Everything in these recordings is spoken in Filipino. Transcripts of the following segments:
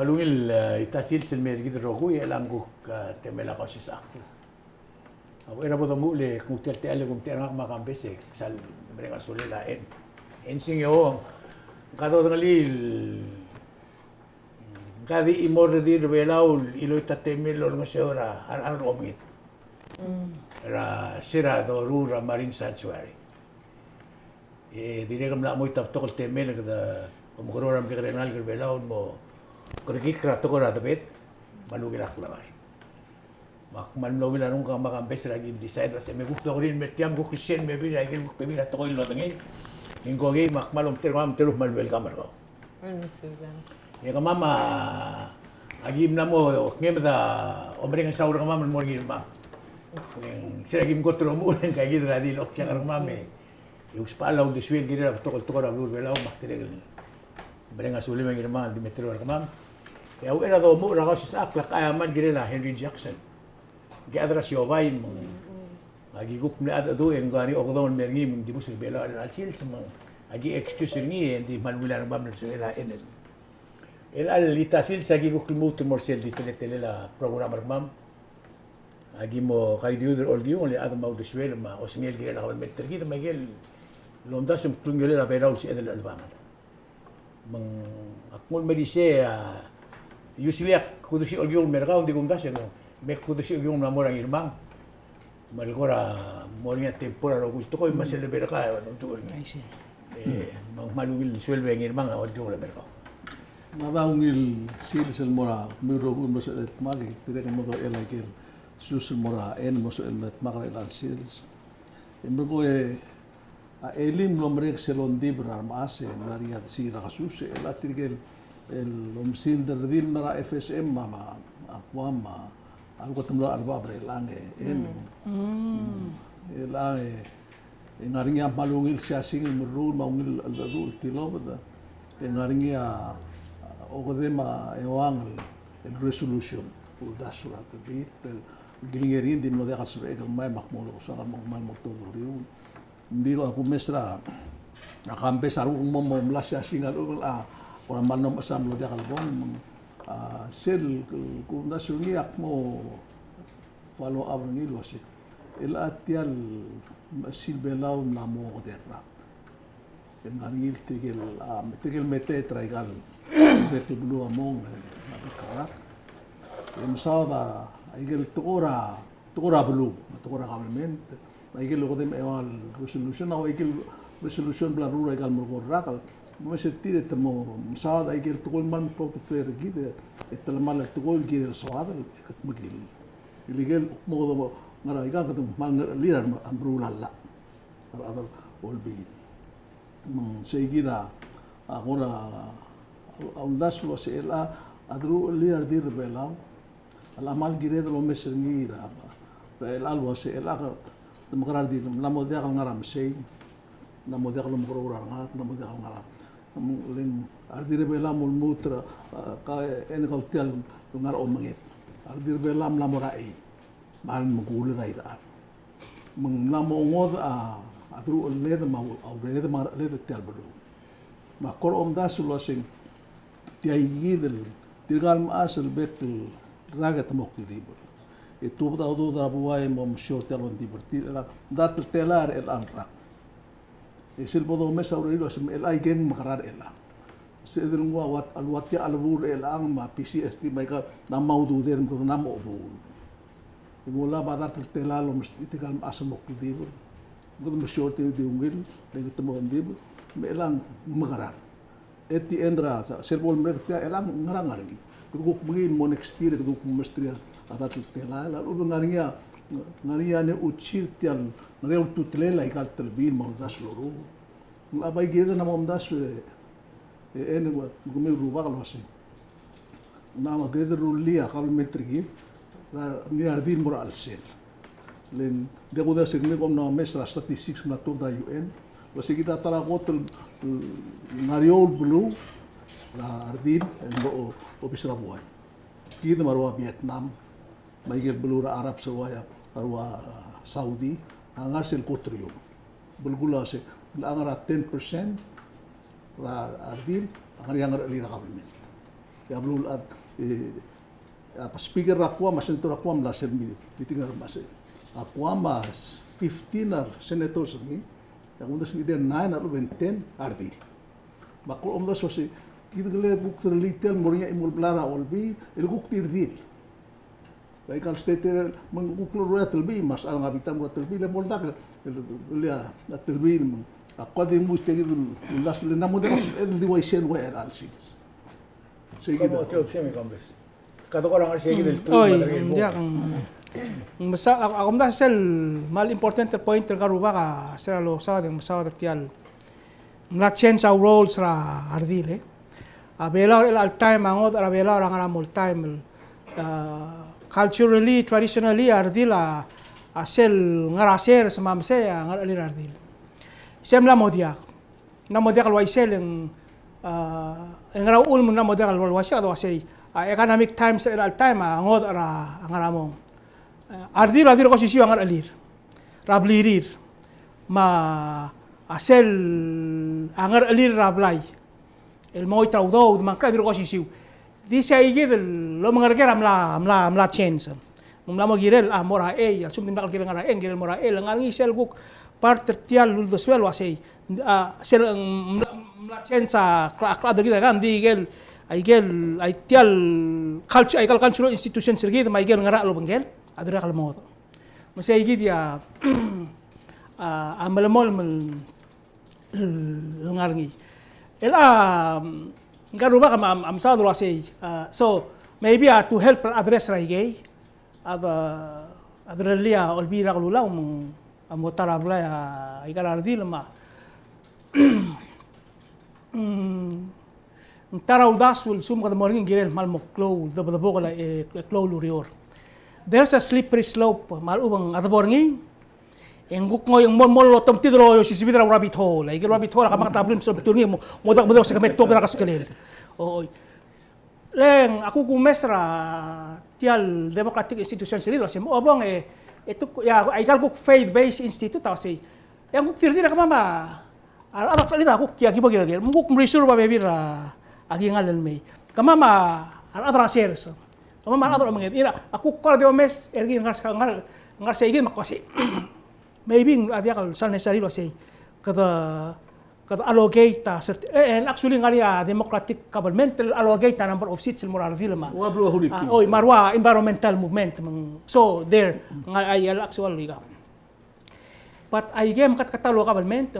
malungil itasil selmer gitu rogo ya langguk temela Kausischakl. Ako era bodo muli kung tertele kung terang makambese sal mereka sulela en Singeo kado ngalil kadi imor di Palau ilo tatemelo ng seora ar omit. Era sira do rura marine sanctuary. Dire kam na mo itaptokol temel kada umukroram kagrenal Palau mo kurikikra tokora dabet malugirak langay. Malawil anong ka makambes lagi decide kasi may gusto ko rin mertiam ko Christian may bila igil ko bila tokoy lo dengay. Ingko gi makmalom terus malwel kamar ko. Ya kamama agim na mo ngem da omring sa ura kamama mo ngir ma. Sira gim ko tro mo nang kay gidra di lok ya kamame. Yung Palau di swel gira tokol abur belaw maktirel. Omring asuli ngir ma di metro kamam. Ya era do mo ra Kausischakl kaya man gira Henry Jackson. Giadra siovay mo agi guk na ado en gani ogdon mergi mo di busir bela al sil sama agi excuse ni di malwila na bam so ela en el al litasil sa agi guk mo morsel di tele la programa mam agi mo kay di other all di only adam mau deswel ma osngel gi la meter gi ma gel londa sum klungele la bela si edel al bam mang akmol medise usually kudusi all di merga di gumdas no Mekkudo siya yung namorang irmang. Malgora moringa tempura ro gusto ko maselebera ka ng tuon. Malungil suelve ng irmang awal yung lamer ko. Madangil silsel mora mirogun mo sa etmali tidak mo ko elagel susul mora en mo sa etmakra elal sils. Embo a elim lomrek selon dibra maase maria sira kasuse elatirgel el omsinder din na FSM mama akwama algo temlo arba brelange en elange ngaringa malungil siya singil merul maungil alul tilobada ngaringa ogodema ewang el resolution ulda surat bit el gringerin din no de kasre el mai makmolo sa mal motor riu ndilo aku mesra akampe saru mo mlasya singal orang manom asam lo dia kalbong sel kung nasuniak mo follow up ng ilwasi ilatial silbelaw na mo derra en argil tigel mete traigal betul bulu among nakakara en sada igel tukura bulu tukura government igel ko dem ewal resolution o igel resolution blarura igal mo rakal Masa tidak temu saat akhir tukul man proper gitu, itu malah tukul kiri saat ikat magil, ilegal mau tu ngara ikan tu mal lirar ambrulalla, ada olbi, segida aku undas lo sela adru lirar dir belau, alamal kiri tu lo mesengira, belal lo sela tu makarar dir, namo dia kalau ngaram sei, namo dia kalau makarar ngaram, namo dia kalau ngaram. Len ardir belam mutra ka en kautial ngar omangit ardir belam lamorai mal mugul raida meng lamo ngod adru led ma au led tel bulu ma kor das lo sing tiayidel tirgal ma asal bet ragat mokil dibur itu do drabuai mom shotelon dibur dat telar el anrak Isil bodo mesa urido sem el aigen makarar ela. Sedel ngwa wat alwatya albur ela ang ma PCST may ka na maudu der ko na mo bu. Ibola badar tela lo mestitikal asmok dibo. Gud mo short di ungil de tamo dibo melang makarar. Eti endra selbol mrekta elang ngarangargi. Gud mungin mo next year gud mestria adat tela la u ngaringa ne uchir tial Ngarel tutlela ikal terbin mau das loro. Abai geda na mau das ene gumi ruba kalau masih. Nama geda rulia kalau metrigi ni ardin moral sel. Len de goda segne kom na mesra statistics na toda UN. Wasi kita tara hotel ngariol blue la ardin o obisra boy. Kita marwa Vietnam, maigel blue Arab sawaya arwa Saudi. Angar sel kotrio, bulgula se, angar 10% ra ardil, angar yang lira government. ya belum apa speaker rakwa mas sentor rakwa mla sermi ditinggal mas akwa mas 15 senators ni yang undas ni dia 9 atau 10 ardi makul undas so si itu gele buk terlitel morinya imul blara olbi ilguk tirdil baik kalau state mengukul roya telbi mas al ngabitan roya telbi le molda le telbi akwa di muste gitu ulas le namu de di waisen wa alsi Como te opción kambes. Kado ko lang kasi del tu Oy, madagin mo. dia kang masa ako mda sel mal importante point karuba ka sel lo sa ding masa tial. Mla change our roles ra ardile. Abela al time angod abela ra ngara mul time culturally traditionally ardila asel ngara ser samamse ngara lir ardil. Semla modia. Na modia kal waisel ng ngara ul mun na modia kal waisel do asay economic times al time angod ara angaramong ardil ko sisiyo angar alir rablirir ma asel angar alir rablay el moy trawdo man ka dir ko sisiyo di sa igid lo mangarger amla chance mumla mo girel mora al sum dimbakal girel ngara girel mora ngar ngisel guk part tertial lul do swel wasay sel mla chance kla kita kan di gel ay tial cultural institution sirgid may gel ngara lo bangel adra kal mo masay gid ya amalamol ngarngi ngaruba kam am sa do say so maybe to help address raigay adrelia olbira kululaw mo tarabla ay kalardil ma taraw daswul sum kada morning girel mal mo klow the bokala klow lurior there's a slippery slope mal ubang adaborngi enguk ngoy mol tom tidro yo sisibidra rabbit hole ay rabbit hole ka makatablim so turni mo modak sa kamet to pera kaskelel oy leng aku kumesra tial democratic institution sila sim obong ito ya ay kalkuk faith based institute kasi yang tirdi na kamama ala kalita aku kia kibo giragel mukuk mrisur ba bebira agi ngalen may kamama ala shares kamama ala mangit ira aku kala de mes ergi ngar sa igin makwasi maybe avia kal san necessary lo say kada allocate and actually ngari democratic government allocate number of seats moral vilma marwa environmental movement so there ay actually but I game katalo government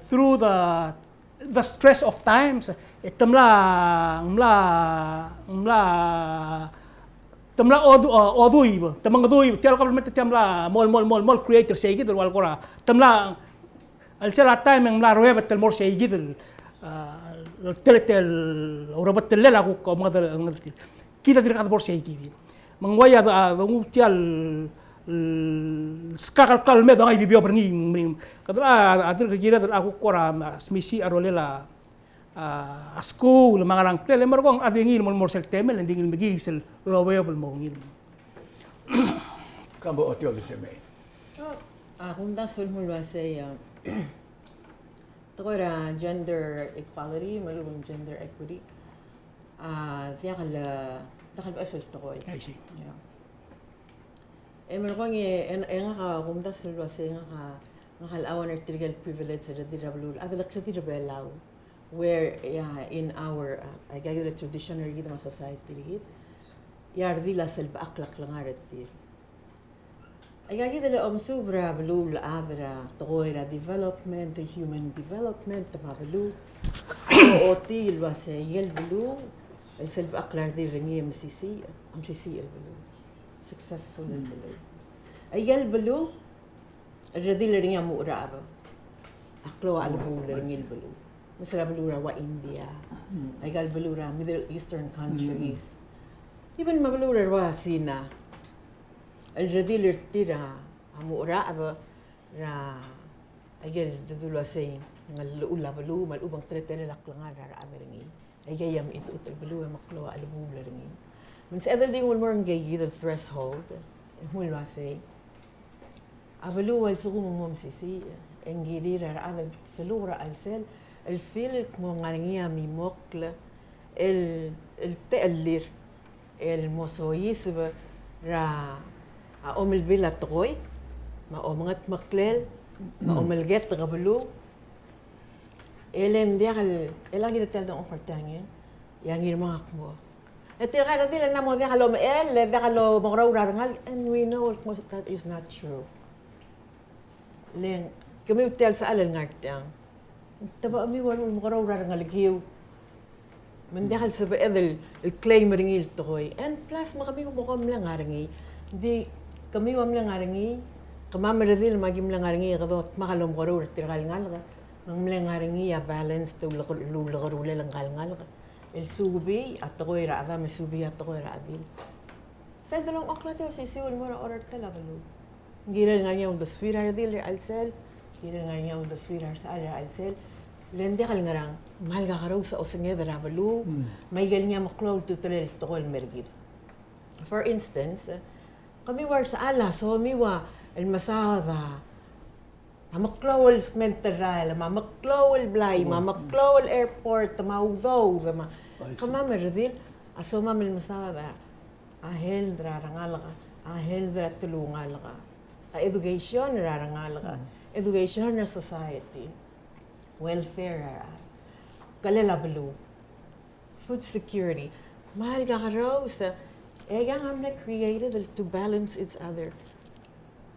through the stress of times tamla oduy tamang oduy tial government tamla mol creator say gid wal kora tamla al sela time ang la roya batel mor say gid teletel ora batel la ko mga kita dirkat bor say gid mangwaya tial skakal kalme do ay bibyo berngi kadra adir kira aku kora smisi arolela school mga lang klele margong adingil mol sel temel endingil migisel lowable mo ngil Kambo otio de seme. Akunda sulmulwa say tokora gender equality malubang gender equity tiakal asul tokoy I see margong nga kumda sulwa say nga nakalawan article privilege sa dirablu adala kredi rebelaw where in our agagala traditional gid society yardi la selba aklak langarati agagala sobra blu adra toira development human development tabalu otil wase yel blu selba aklar di rengi MCC el blu successful el blu ayel blu الرذيل اللي هي مقرابة أكلوا على بلورة رنيل بلو مثلا بلورة وإنديا أيقال بلورة Middle Eastern countries even ما بلورة رواسينا الرذيل ارتيرا مقرابة را أيقال جدولوا سين الأولى بلو ما الأوبان تلتين لقلنا را رنيل أيقال يم إتوت البلورة مقلوا على بلورة رنيل من سأدل دي والمرن جاي the threshold هو الواسي أبلو والسقوم ممسيسي إنجيليرا هذا سلورة السل الفيل مغنية ميموكل التقلير الموسويس را أم البلا تغوي ما أمغت مقلل ما أم الجت غبلو إلين ديال إلا كده تلدون أفرتانية يعني ما أقوى التغير ذي لنا مو ذي لهم ذي لهم مغرورة and we know that is not true لين كم يتل سأل النعتان تبقى مي ورم مغرورة رجال من دخل سبب هذا الكليم رنجيل تغوي and plus ما كمي مقام لنعرني دي كمي وام لنعرني كمان مرذيل ما جيم لنعرني غضوت ما خلهم مغرورة ترجال نعلق من لنعرني يا بالانس تقول لغر ولا لنعال نعلق السوبي التغوي رعدام السوبي التغوي رعديل سيدلون أقلته سيسيو المرة أورد تلابلو جيران غنيا ودسفير هرديل رعالسل جيران غنيا ودسفير هرسال رعالسل لين دخل نران مالك غروسة أو سنجد رعبلو ما يجلني مقلول تطلع التغوي المرجيد for instance kami ورس الله سومي والمساعدة مقلول سمنترال ما مقلول بلاي ما مقلول ايربورت ما وذو ما كمان مرذيل أسوما من المساعدة أهل درا رنالغا أهل درا تلونغالغا education را رنالغا education society welfare kalala belu food security mahal ka karosa ega hamna created to balance each other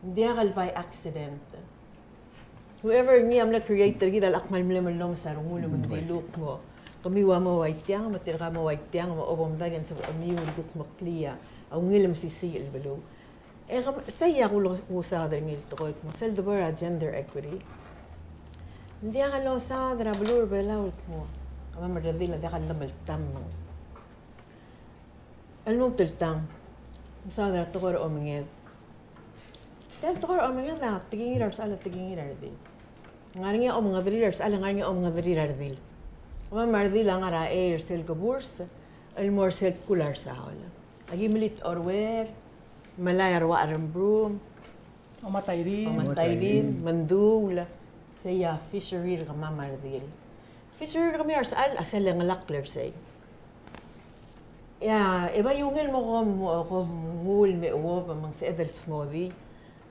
hindi by accident whoever ni amna creator gida akmal mlemel lom sarungulo man diluk mo kami wa mo waitang matirga mo waitang mo obom dagan sa amiul duk makliya au ngilam sisil belu ega saya ko sa other ngil to ko mo sel dobara gender equity hindi ang lo sa dra blur belawt mo kama madadila da kan lamal tamang almo tiltang sa dra to ko o minged tel to ko o minged da tigir sala tigir dil ngani o mga drir sala ngani o mga drir dil kama mardila ngara air sel gaburs al more circular sa wala agi milit orwer malayar wa arambrum O matayrin. Mantayrin, mandula, saya fishery kama mardil. Fishery kami arsal asal lang lakler say. Ya, iba yung mo ko mul me uwo mang sa edel smoothie.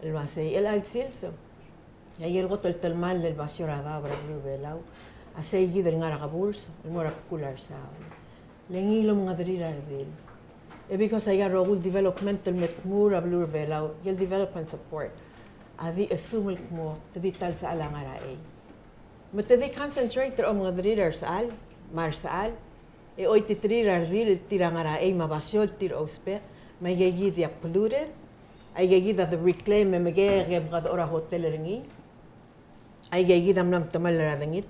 Alwasay el alsilso. Ya yergo tol mal del basurada bra belaw. Asay gidel ngara kaburs, mora kular sa. Lengilo mga drilar dil. Because I got role developmental metmura blur belaw, yel development support. Adi assume mo tadi tal sa alangara ay. Matadi concentrate o mga drilar sa al, marsal. E oy titrirar dil tirangara ay mabasyol tir ospe, may gagid ya polluted. Ay gagid the reclaim me magageb gad ora hotel ringi. Ay gagid am nam tamal radangit.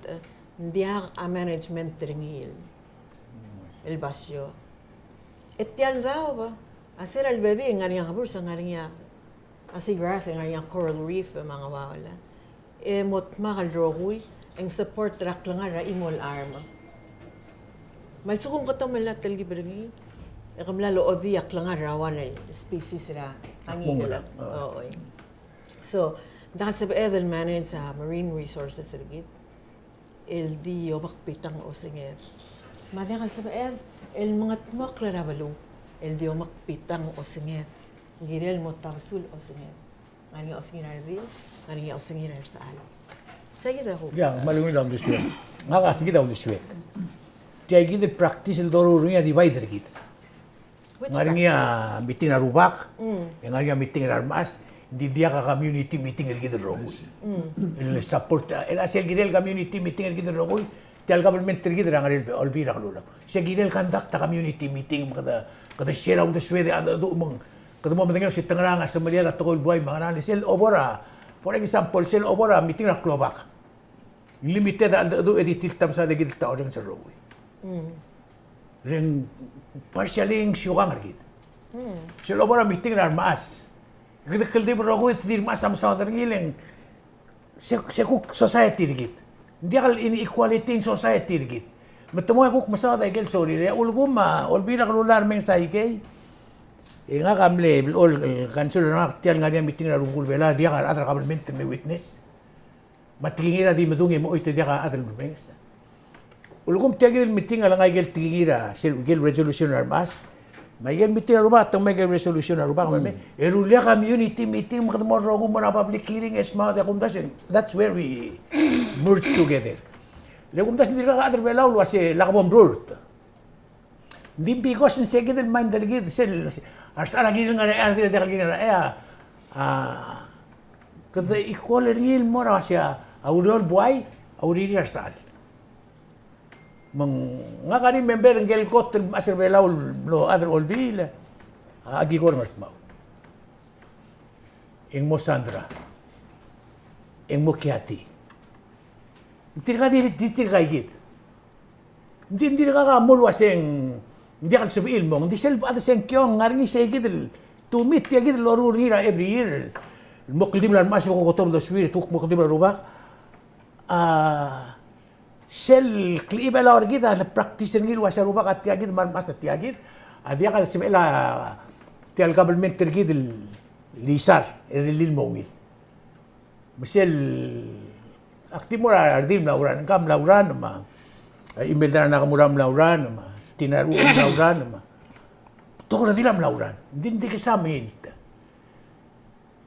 Hindi a management ringi. El basyo. Etial daw ba? Asir al bebe ngariya kabur sa ngariya. Asi grass ngariya coral reef mga wala. E mot mahal roguy ang support rak lang ara imol arma. May sukong kato malatal gibrani. E kamlalo odiak lang ara wanay species ra angi gala. Oo. So, dahil sa edel manage sa marine resources rigid. El dio makpitang o singer. Madakal sa ed el mga tmaklara balu el dio makpitang o singer. Girel mo tabsul o singer. Ngani o singer ardil, ngani o singer sa al. Sige daw. Ya, malungi daw diswe. Ngaga sige daw diswe. Tiay gid practice el doro runya divider gid. Ngaringia meeting na rubak. Ngaringia meeting na armas. Di dia ka community meeting el gid ro. El support el asel girel community meeting el gid ro. Tial government gid rangarel olbira kalula. Siya girel conduct ta community meeting kada share out diswe ada do mong kada mo madengar si tangranga sa Malia at tokol buhay mga nani sel obora. For example, sel obora meeting na klobak. Limited do editil tam sa gid ta orang sa ro. Ren partially siyugang argid. Sel obora meeting na armas. Gid kaldi ro ko dir mas am sa ngileng. Sekuk society rigid. Hindi kal inequality in society rigid. Matamo ako masada igel sorry re ulguma olbira kalular meng sa ikay. Nga kamle ol kansel na tiyan nga niya meeting na rungkul bela dia ka other government may witness. Matingira di madungi mo ito dia ka other government. Ulugum tiagil meeting alang ay gel tingira, gel resolution armas. May gel meeting aruba, tang may gel resolution aruba kami. Erulia community meeting, makatamo rogo mo na public hearing esma, that's where we merge together. Legumdas hindi ka other belaw luas lakabom rurt. Hindi because in second and mind darigid sel arsala gil nga ay dira gil nga kada ikol ngil mo ra siya aurol buay auriri arsal. Nga kani member ng gel kot asir belaw lo other all bill agi ko martmaw. Ing mo Sandra. Ing mo Kiati. Hindi ka higit. Hindi ka kamulwa hindi ka sabihin mo. Hindi sila at siyang kyong ngaring siya higit. Tumit ya higit lorur nila every year. Muklim lang masyo ko kotom do spirit. Muklim lang rubak. Sel kliba la orgit na practice ngil wa sa rubak at tiagit marmas at tiagit. Adiya ka sa mela tial government tergit lisar erilil mongil. Misel aktif mo ardim lauran kam lauran ma email na nakamuram lauran ma tinaru lauran ma to ko dilam lauran hindi kasama ita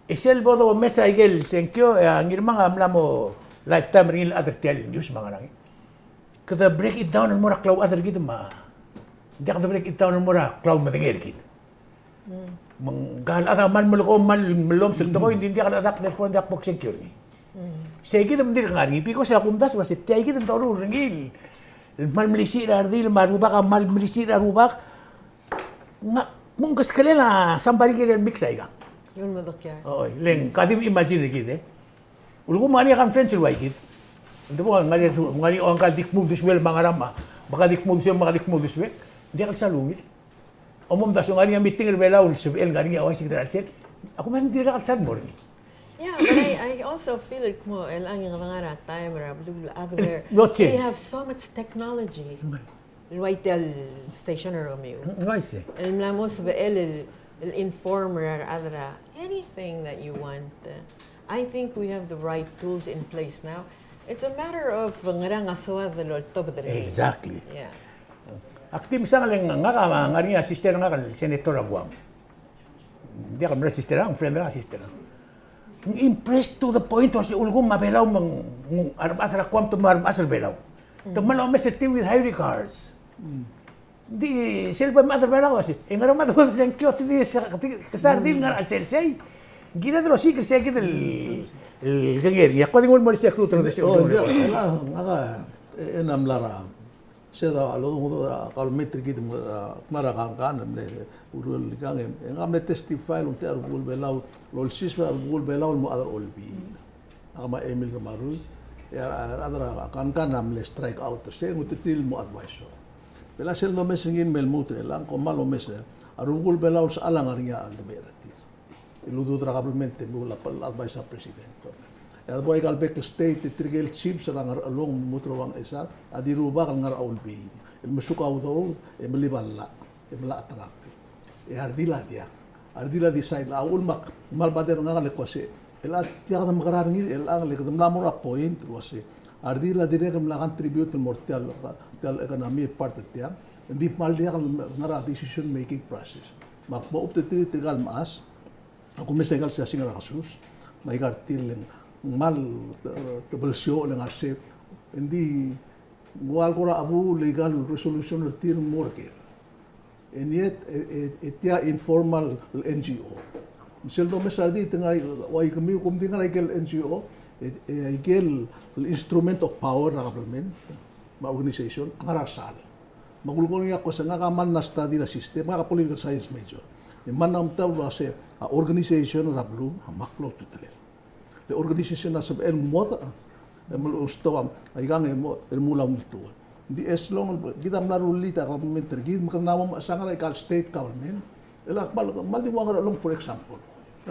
esel bodo mesa igel senkyo ang irmang amla mo lifetime ring other tell news mga nang kada break it down mo ra klaw other gid ma hindi ka break it down mo ra klaw matingel gid manggal ada man mulko man melom sulto ko hindi ka adak therefore dak box security Sige naman din nga rin. Piko sa kundas, kasi tiay kita taro ringil. Malmalisi na rin, marubak, malmalisi na rubak. Mung kaskali na, sambali ka rin mix ay ka. Yun mo dokya. Oo, leng, kadim imagine rin kita. Ulo ko mani kan friends ilway kit. Ito po, ngani o ang kadikmove this well, mga rama. Baka dikmove siya, baka dikmove this well. Hindi ka salungil. O mong daso, ngani ang meeting rin bela, sabihin, ngani ang away sigdara check. Ako man hindi ka kalsad mo rin. Yeah, but I also feel like mo elang yung mga time other They have so much technology. Waitel stationer romeo. Nice. El mlamos el informer other anything that you want. I think we have the right tools in place now. It's a matter of ngarang aswa the Lord top of the Exactly. Yeah. Aktif sa ngaling nga nga sister nga senator Aguam. Hindi ka mara sister ang friend nga sister. Impressed to the point was ulgum mabelaw mang arbasar kwam to marbasar belaw. To malaw mes team with high regards. Di selba madar belaw kasi. Engara madar sa kyoto di kasar din nga al selsay. Gina dro si kasi kid el ganger ya ko dingol mo si akutro de si. Nga enam lara. Seda alo kal metri gid mara kan urul kang ngam le testify lo ter gul belau lol siswa gul belau mo adar olbi ama Ebiil kamaru ya adara kan nam le strike out se ngutil mo advisor bela sel no mesingin mel mutre lang ko malo mese arugul belau sa alang arnya al de berati iludu tragablemente mo la advisor presidente ya boy kalbek state trigel chips rang along mutrowang isa adiruba kang ngar olbi el musukaw do e meliballa e mala atangak ardila decide awul mak malbader nga le kwase el tiya da magarar ngi el ang le kadam lamor point wase ardila dire kam la contribute mortal tal economy part tiya ndi mal dia ngara decision making process mak mo upte trigal mas ako mesegal sa singra kasus may gartil mal tebelsyo ng arse hindi wal ko ra abu legal resolution tir morker and yet itia informal NGO sel do mesardi tengay way kami kum tinga ikel NGO ikel instrument of power na government ma organization ngarasal magulkon niya ko sa nga man na study na system nga political science major man nam taw se organization rablu maklo tutel the organization na sab el mota el ustawam ay gang el mulam nito di as long kita mlarulita government tergid makanamo masanga ikal state government ela maldi wanga long for example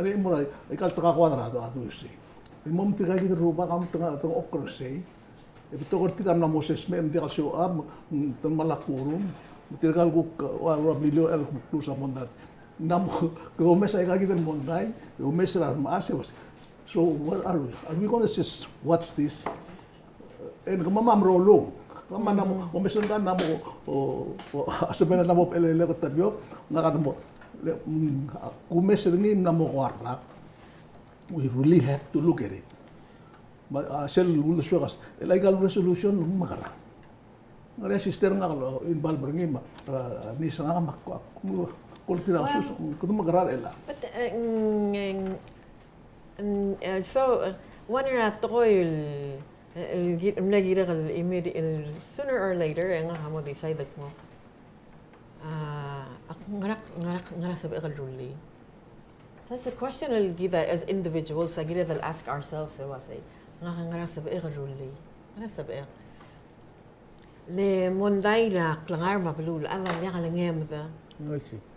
ani mo ikal taka kwadrado adu si mom tiga kita ruba kam tanga okra sei e to ko tiram na moses me ndi show up tan malakurum tigal ko wa bilio el plus amondat nam ko mesa ka kita monday o mesra maase was so what are we going to just watch this and kamamam rolong Kama namo o mesan kan namo o asabena namo ele ko tabyo nga namo kumesan ngi namo warrak. We really have to look at it. Sel uluswas illegal resolution makara. Ngare sister nga lo involve ngi ma ni sa nga makko kultura sus kudu magara ela. But so when you're at sooner or later nga mo decide mo ngarak sa bakal ruli. That's the question I'll give as individuals. I'll ask ourselves ngarak sa bakal ruli. Ngarak sa bakal le monday la klangar mabulul ala niya kalangem da.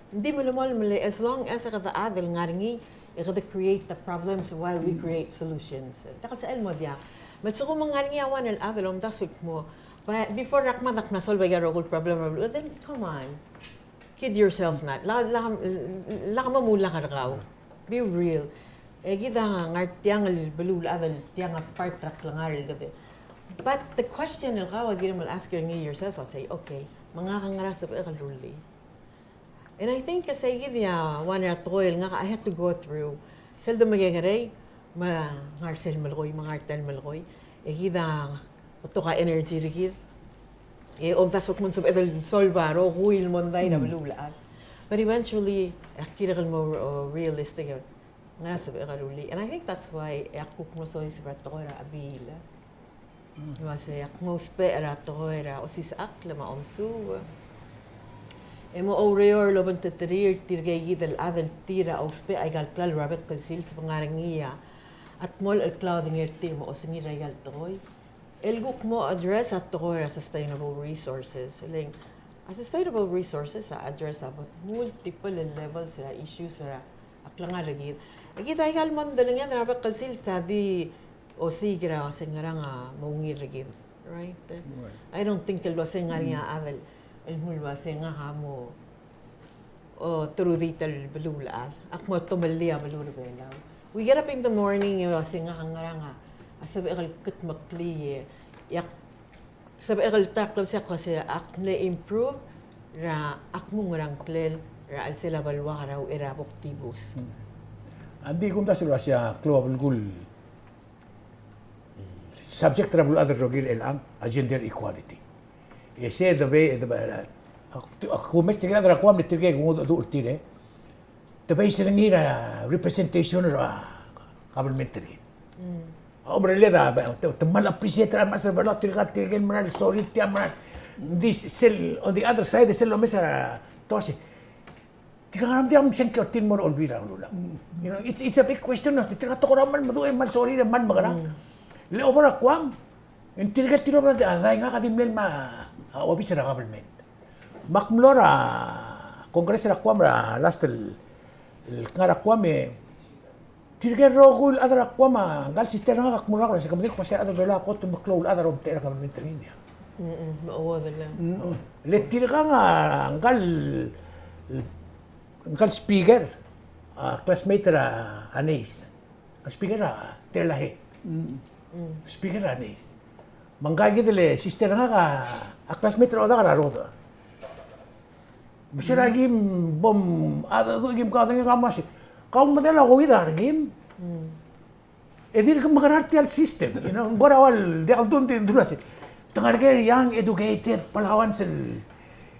Hindi mo lumal mali as long as ka da adil ngaringi to create the problems while we create solutions. Takal sa elmo dia. But so kung mga ngawan el adil dasuk mo before rakmadak na solve yung problem then come on. Kid yourself not. La mamula ka raw. Be real. Gida ngartiang balul adil tiang part track langar gade. But the question I'll ask yourself, I'll say, okay, mga kangarasap ekaluli. And I think kasi one I had to go through. Seldo magagaray, ngarsil malkoy, mangartal malkoy. Gida, ito ka energy rigid. Omtasok mo sub edal solvaro, huil monday na malulaan. But eventually, kirakal mo realistic. Ngarasap ekaluli. And I think that's why akuk mo so isipratokora Ebiil. Kasi mo spera toera o sisakla ma omsu. Emo oreor lo bantetrir tirgay dal adal tira o spe ay gal klal rabbit conceal sa pangarangiya at mol el clouding ertir mo o sinira gal toy. Elguk mo address at toera sustainable resources. Ling sustainable resources sa address about multiple levels sa issues sa aklangaragid. Agit ay gal mon dalang yan rabbit conceal sa di o sigira kasi nga nga maungir rigid, right? I don't think kalwa sa nga niya aval mulwa sa nga mo o trudital balula ak mo tumalia balula bela. We get up in the morning kasi nga asabi akal kut makli yak sabi akal taklaw siya kasi ak na improve ra ak mo ngarang klel ra al sila balwa raw irabok tibus. Andi kumta sila siya klawal gul subject trouble other rogir elang gender equality. Ese debe ako mes tinggal ada kuam ditirge ngudo do urtire. Debe siringira representation ra governmentary. Obrele da temal appreciate ra mas bala tirge manal sorry tiaman. This cell on the other side cell mesa tosi. Tiga diam sengke tin mo olvira lula. You know it's a big question no tiga to raman madu man sorry man magara. Le obra kwam intirga tiro ba ada nga kadimlen ma office ra government makmlora kongres ra kwam ra last el ngara kwam tirga rogul adra kwam gal sistema nga kmura ra sa kamdik ko sa adra bela ko to maklol adra rom tera government ra India maawad lang le tirga nga gal speaker classmate ra anis speaker ra terlahe speaker anis manggagi dele sister nga classmate ro da roda bisira gim bom ada do gim ka nga mas kaum madela ko ida gim edir ka magararti al system you know gora wal de al dun din dulasi tangarge young educated Palawan sel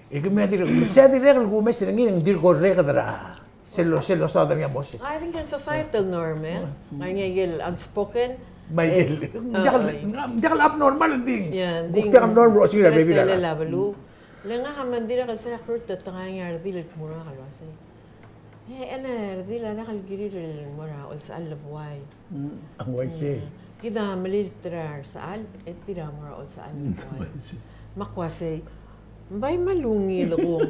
igmedir mesedi regel go mesir ngin dir go regdra selo sa nga boses I think in societal norm ngayel unspoken Michael, jangan abnormal ding. Yeah, ding. Jangan normal sih lah baby dah. Lah balu. Lenga hamandira kasi akurt tanganya ardil mura kalwasi. Ana ardil ada kal girir mura ul sal labway. Ang way say. Kida malil trar sal etira mura ul sal labway. Makwasi. Bay malungi lagu.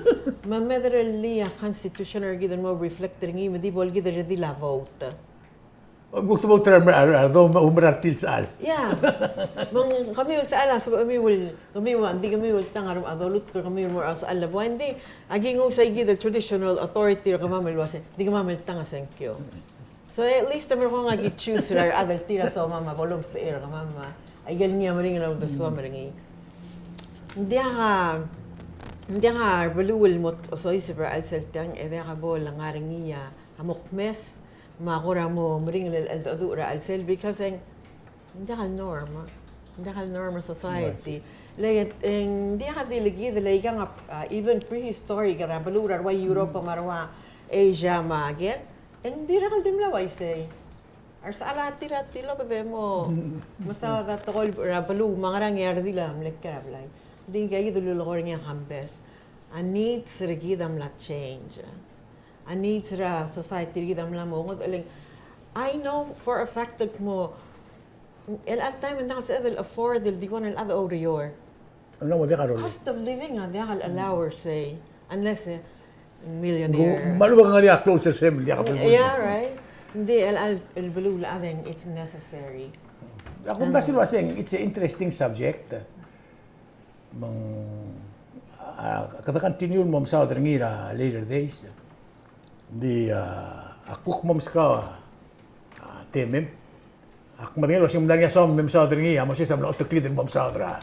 Mamedra liya constitution or gidan mo reflector ngi madi bol gidan di la vote. Gusto mo tara do umratil sal. Yeah. Kami sala sa kami hindi kami tangaram adolut kami mo as ala hindi aging usay gid traditional authority ka mamalwase. Di ka mamal tanga Singeo. So at least kami ko nga gi choose ra adal tira so mama bolong fair ka mama. Ay gal niya maring na do so maring. hindi ka baluwal mo osoy sa al seltang ka bol ang aringiya hamokmes makura mo mring al adura al sel because hindi ka normal society. Like hindi ka diligi like nga even prehistoric ra balura wa Europe marwa Asia mager hindi ra kal dimlaway say. Arsa alatira tilo bebe mo masa da tol ra balu mangarang yardila mlekka blay. Di gaya dulu niya kambes. I need serigidam la change. I need ra society rigidam la mo. I know for a fact that mo al time na sa edel afford di ko na al over your. Ano mo di karoli? Cost of living di akal allower say unless millionaire. Maluwag nga niya closer sa di ka Yeah, right. Hindi al bulu la it's necessary. Ako dasil waseng it's an interesting subject. Kada continue mo sa ngira later days. Di akuk mo ska temem. Ak manelo sim nanya som mem sa ngira mo siya sa autoclid mo sa dra.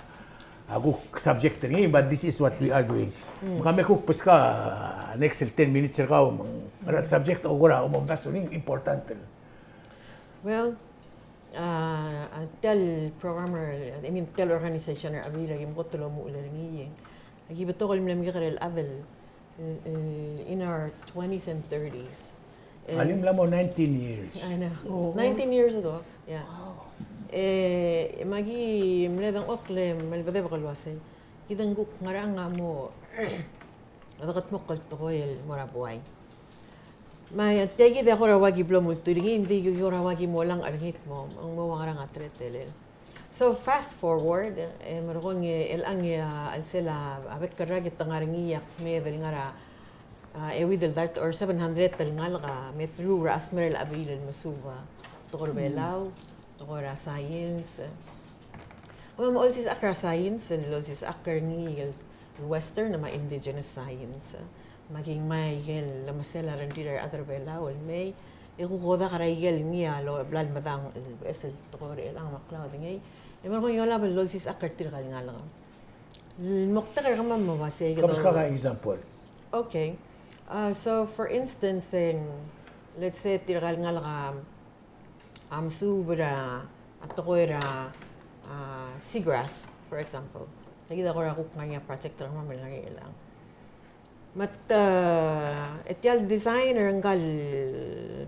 Aku subject ngi but this is what we are doing. Kami kuk pas ka next 10 minutes ka subject o gura mo daso ning important. Well, tell programmer, tell organization or Ebiil yung kotolo mo ulan ng Agi beto kal mlam gikal Ebiil in our 20s and 30s. Alim lang mo 19 years. I know. 19 years ago. Yeah. Magi mledang okle malbade bakal wasay. Kidang guk ngarang nga mo. Adakat mo kal tokoy morabuay. May tegi de ko rawagi blom ulturingi hindi ko rawagi mo lang arhit mo ang mawangarang atretelel. So fast forward marong elang al sila abet karagit tangaringiyak me del ngara with dart or 700 tal ngalka me through rasmerel Ebiil masuba tokor Palau tokor science. Mo also akar science losis akar ni western na indigenous science. Maging may gel lamasela rendider other Palau may ikukoda karayel niya lo blood madang esel tokor elang maklaw dingay Eman ko yung laban lol sis akartir kal nga lang. Mokta ka man mabase. Kamus ka example. Okay. So for instance, let's say tirakal nga lang subra at ko seagrass for example. Nagida ko ra kuk nga project ra man lang ilang. Mat etyal designer ngal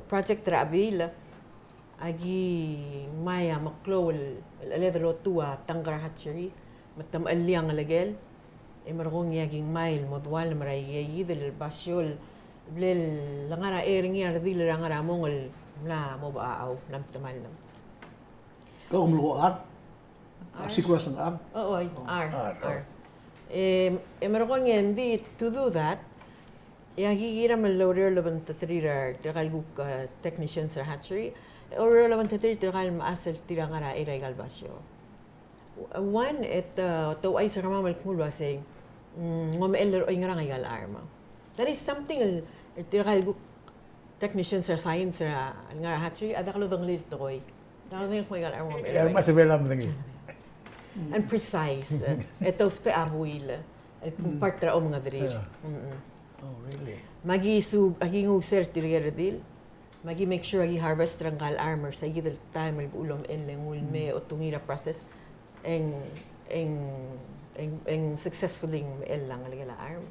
project ra Ebiil agi maya maklol aledro tua tanggar hatchery matam aliang lagel marong yaging mail modwal maray yidel basyol blel langara ering yar dil langara mongol la mo baaw nam tamal nam Kau umluko ar? Sikuras ng ar? Oo, ar. Marong hindi to do that yagi gira mallower laban tatrirar takalguk technicians sa hatchery or laban tatiri tirakal maasal tirangara iregal basyo. One to ay sa kamamal kumulwa say ngomeller oy ngarang igal arma. That is something tirakal technicians sa science ra ngara hatchery adaklo dong lit toy. Dalo ding ko igal arma. Mas bela mo dingi. And precise. Ito spe Ebiil. Partra o mga diri. Oh really? Magi aging user tiriyerdil. Magi make sure agi harvest ranggal armor sa gidel time ulom lengul me o tungira process eng successfully lang aligala arm.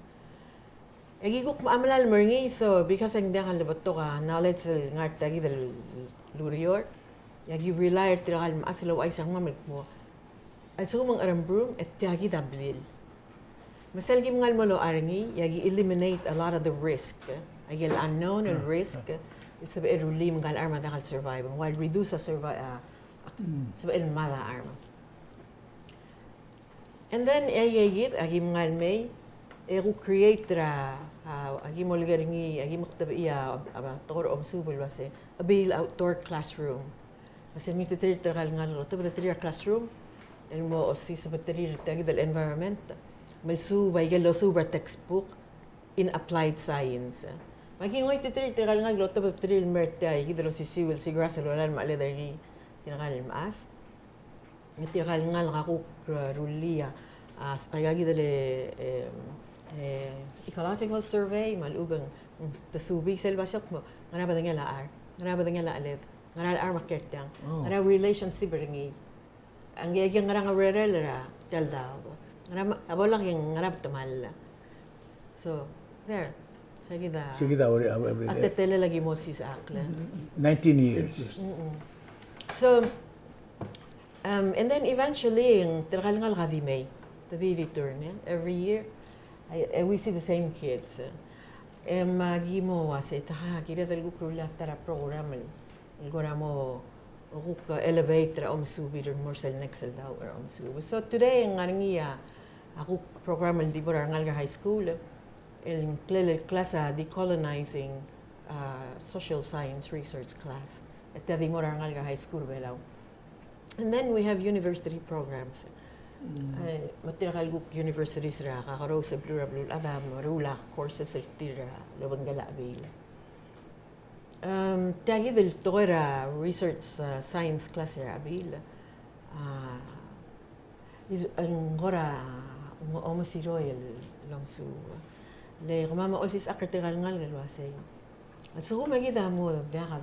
Agi guk maamalal mergi so because ang dia kalabot to ka knowledge ngat agi del lurior. Agi rely tirakal maaslo ay sang mamik mo. Ay sumang arambrum et agi dablil. Masal gi ngal mo lo arngi yagi eliminate a lot of the risk. Agi unknown and risk. It's a bit really mga arma dakal survive while reduce a survive sa bit mala arma. And then ayayit agi mga may create ra agi mo lugaringi agi maktabiya toro subul wase Ebiil outdoor classroom. Kasi mi titrir takal ngalo to titrir classroom and mo si sa titrir tagi del environment may subay galo super textbook in applied science. Maging ngoy titrir tirakal nga gloto pa titril mertay hidro si civil si grass lolan maaledari tirakal maas. Tirakal nga lakakuk rulia Ayagi dali ecological survey malubang tasubi selba siyak mo ngana ba nga laar ngana ba nga laalit ngana laar makertang ngana relationship ringi ang gayang ngana nga rerelera daldaw ngana abolak yung ngana tamal so there Sige ori at tetele lagi mo si Akla 19 years. So and then eventually yung tirakalngal kadi May the return every year we see the same kids magi mo wase taha kira dalgo krula tara program ilgora mo ukuk elevator subi or morsel nexel daw or subi so today ang ngiya ako program di bora ngalga high school el class decolonizing social science research class at di mora ngalga high school belaw and then we have university programs Matirakal group universities ra kakaro sa plural adam rula courses sa tira labang galabil. Tagi del toera research science class ra abil. Is angora mo si royal lang su. Le mama osis akrtegal ngal galwasay. At so magida mo baka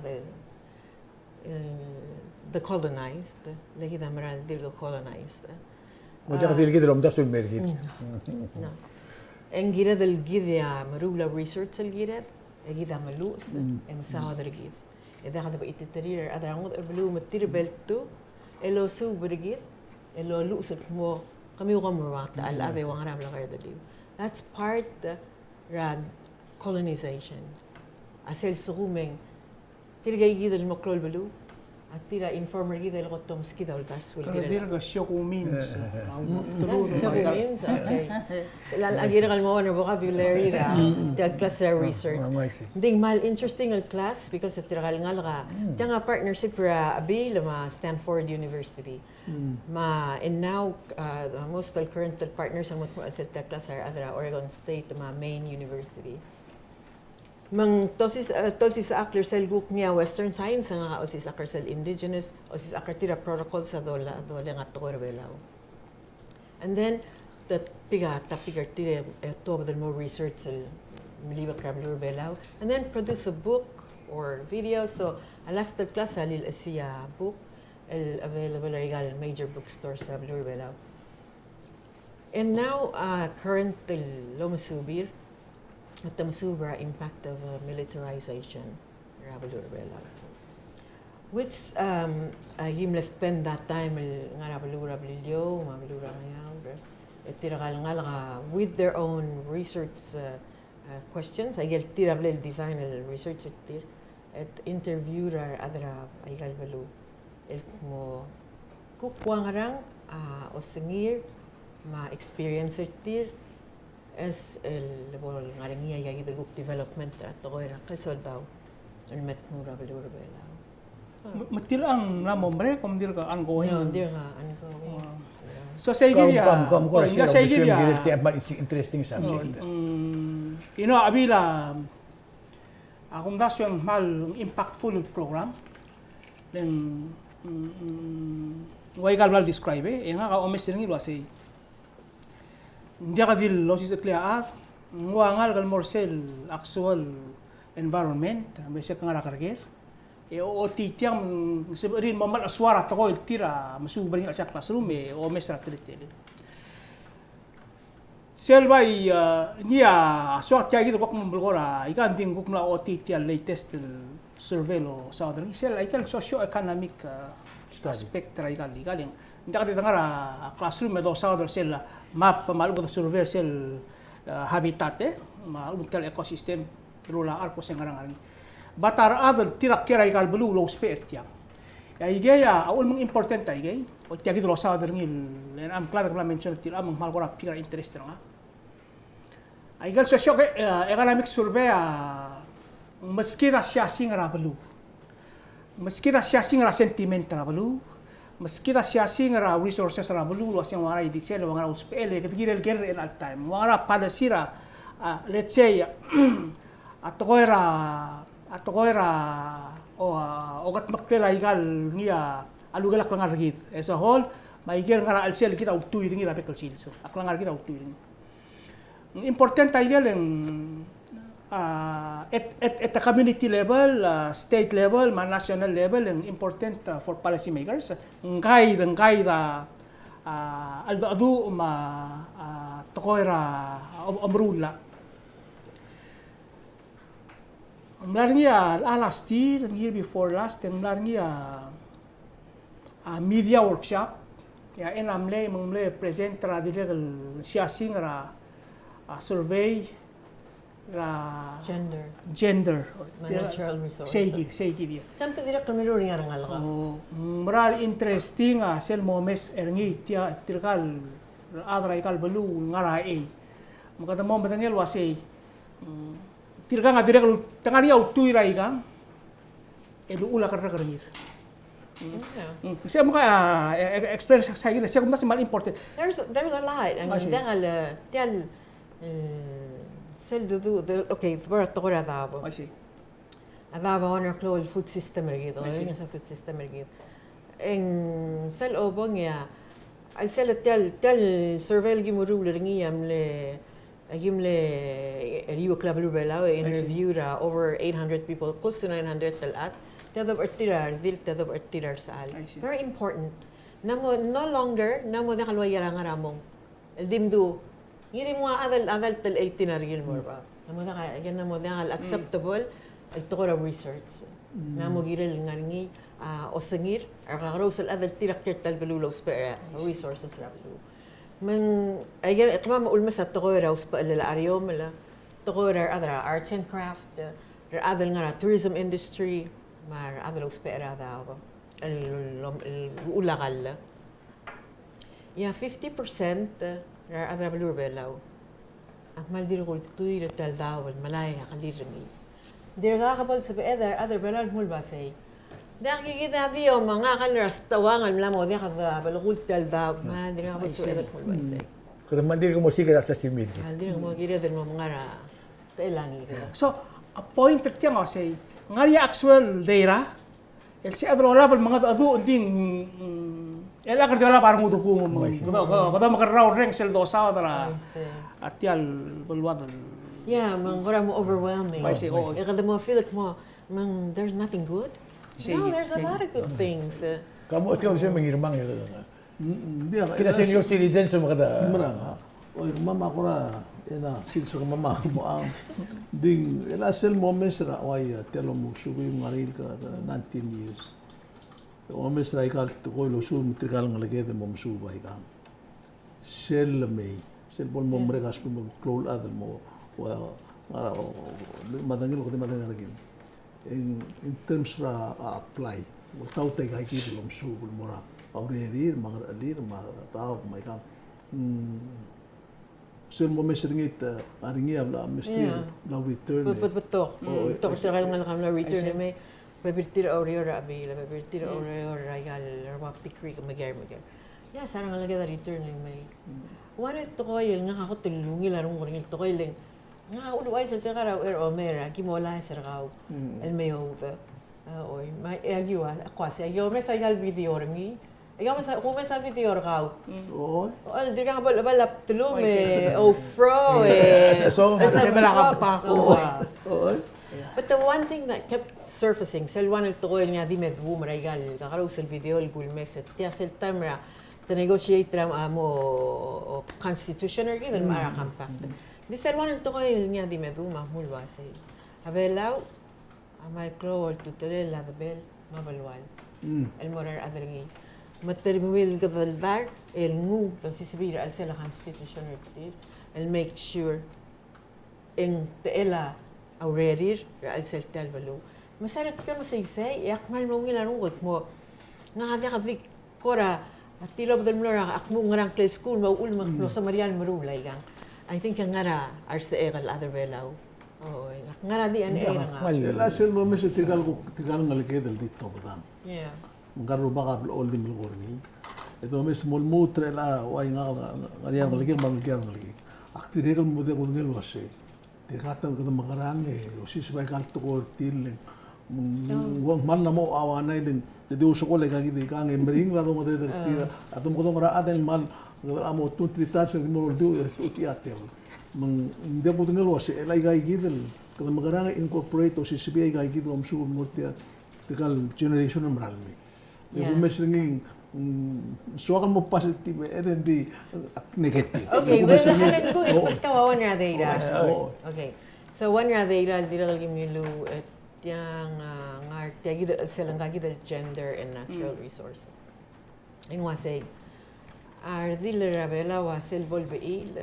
the colonized, lagi da maral the colonized. Mucha katil gid rom dasul mergid. No. En gira del gidya marula research el gira, e gida malus, e masaha der gid. E da hada ba ititerir adra ngod erblum matir beltu, elo su bergid, elo lus mo kami ugamrat al ave wangaram la gayda liu. That's part rad colonization. Asel sugumeng tirgay gid el maklol belu. Atira informer gida el gotom skida ul taswil Kalau dia nggak shoku means. means okay. Lal agira kal mo na vocabulary ra. Still class research. Ding mal interesting al class because atira kal ngal ka. Tanga partnership ra Ebiil ma Stanford University. And now most of current partners ang mo sa class are adra Oregon State ma Maine University. Mang tosis akler sel guk niya Western Science nga osis akler sel Indigenous osis akler tira protocol sa dola nga tokor belaw. And then the piga tira to the more research sel miliba krabler belaw and then produce a book or video so alas the class alil asiya book available regal major bookstores sa belaw. And now current lomasubir at the Masubra impact of militarization, which him spend that time with their own research questions. I get tirable design research at interview adra ay galbalu el mo kukwangarang o singir ma experience tir as el ngaringiya yagi the book development at toira kalsol daw el met mura belur bela Matil ang namo bre kom dir ka ongoing. No, dir ka ongoing. So say give ya. Kom say give ya. Interesting subject. You know Ebiil akong daso yung mal impactful program ng way galbal describe nga ka omes ngi lo say hindi ka dil losis at liaat, nguangal kal morsel actual environment, basic nga rakarger. O titiang seberin mamal aswara to ko tira masubring sa classroom o mesra tilitel. Selbay niya aswat tiya gito kok mbulgora ikan ding kok na o titiang latest survey lo southern sel ikal socio-economic aspect ra ikal galing. Hindi ka ditangara classroom do southern sel map malubot survey sel habitat malubot tel ecosystem rula arko sengarang batar adal tirak kira ikal belu lo spet yang ya igaya awal meng important ay gay o tiagi do southern ngil len am klar kala mention til am mal gora pira interest nga ay gal socio economic survey meski ra siasing ra belu meski ra siasing ra sentiment ra belu meski da siasing ra resources ra bulu asing wara di sel wara uspele ketigirel ger in all time wara pada sira let's say atokoira o gat maktela igal ngia alugalak lang argit as a whole Maiger ngara alsel kita utui ringi rabe kalsil so. Aklangar kita utui ringi. Important tayo lang at the community level, state level, national level, ang important for policymakers. Ngay da aldo tokoira omrula. Mlarngia last year, and year before last, and mlarngia media workshop. Ya enamle present ra diregal siyasing ra survey ra gender natural resources. Sige dia. Sampai tidak kemiro ringan ngalaka. Moral interesting sel momes erngi tia tirkal adra ikal belu ngara Maka mo batangel wase tirga nga direk tangani au tuira igang elu ula karna karngir. Kasi mo ka experience sa gila siya kung mas mal important. There's a lot. Ang dangal tial sel okay, bara tokora dabo. I see. Adaba honor klo el food system ergido. Ringa sa food system ergido. En sel obong ya al sel tial survey gimuru ringi amle riu club Palau interviewed over 800 people, close to 900 talat. Tadab artirar saal. Very important. Namo no longer namo da kalwa yarang ramong. El dimdu. Hindi mo adal tal 18 argil mo ba. Namo da acceptable el tokora research. Namo girel ngarngi osangir ararosal adal tirak tal belulo spare resources rabu. من أيام إقامة أقول مثلا تغير أو سبق للأريوم لا تغير أذرا arts and craft أذر نرى tourism industry ما أذر أو سبق هذا الأولى غلة يا 50% أذر بلور بلاو أحمل دير قول طويل التلداو والملايا قليل رمي دير غاقبل سبق أذر بلاو مول باسي داخل كده دي يوم ما قال رستوان الملام ودي هذا بالغول تلداب ما ادري ما بتسوي هذا كل بس Kada mandir ko musika sa simil. ادري ما كده ده ما ngara تلانgi كده So a point that yang say ngari actual data el si adro la bal mga adu ding el akar diola parang udu ko mo kada makarraw reng sel dosa dara atial bulwad yeah man ngara mo overwhelming I see kada mo feel like mo man there's nothing good. No, there's a lot of good things. Kamu ikaw siya mangirmang yun. Kita senior citizen sa mga kada. Oy, mama ko na, ina, silso ka mama mo ang ding, ila sel moments ra, oy, telo mo, sugo yung maril ka, 19 years. Moments ra ikal, tukoy lo su, mitrikal ng lagay, mo masubay ka. Sel may, sel pol mo mrekas ko mo, klol adal mo, madangil ko, madangil lagi. In terms ra apply tau te kai ki lom su bul mora aurerir mangar alir ma tau mai kam sel mo mesringit aringi abla mesti la return betul to seral ngal kam la return me pabirtir aureor abi la pabirtir aureor ragal ra pikri ka magar ya sarang lagi da return me wala to ko yel nga ko tulungi la rung ngil to ko yel nga ulo ay sa tara o mera ki mo la sergao el meyo oy mai agiwa quasi yo me sa gal video ringi yo me sa como sa video rao oy al diga bala tulo me o fro So mala pa ko oy but the one thing that kept surfacing sel one el togo nga di med boom regal kakaro sel video el gul message tia sel tamra to negotiate ram amo constitution or gidan mara compact di sel one el togo nga di med boom mahmul base Palau amal clower tutorial la bel mabalwal el morar adrengi matermil gadaldar el ngu sisibira al sel constitution or el make sure en teela aurerir al sel talbalo masarat ka masaysay yakmal mo ngilarungot mo nga hada ka kora atilog del mlora akmo ngarang play school maul makno sa Marian marulay gang I think yang ngara arsa egal other Palau oh ngara di an era nga la sel mo mes tigal ngalike del dito badam yeah mangaro baka all dim lorni ito mes mol mutre la way nga ngarian ngalike mangkian ngalike aktiregal mo de ngel wase tirkatan ko makarang osis bay kalto ko til wang man na mo awanay din Jadi uso ko lagi di kang emring la dong de tira atum ko dong ra aden mal amo tu tritas ng mo do uti ate mang de po ngel wase elai gai gidel kada magaranga incorporate o CCBI gai gidel om su mortia tikal generation amral mi de po mesringing suakan mo positive di negative Okay, well, lahat ko ipos ka wa na deira. Okay. So one ra deira dira lagi milu at yang ngar tiagi silang kagi del gender and natural resources. In wasay ardil rabela wasel volbeil.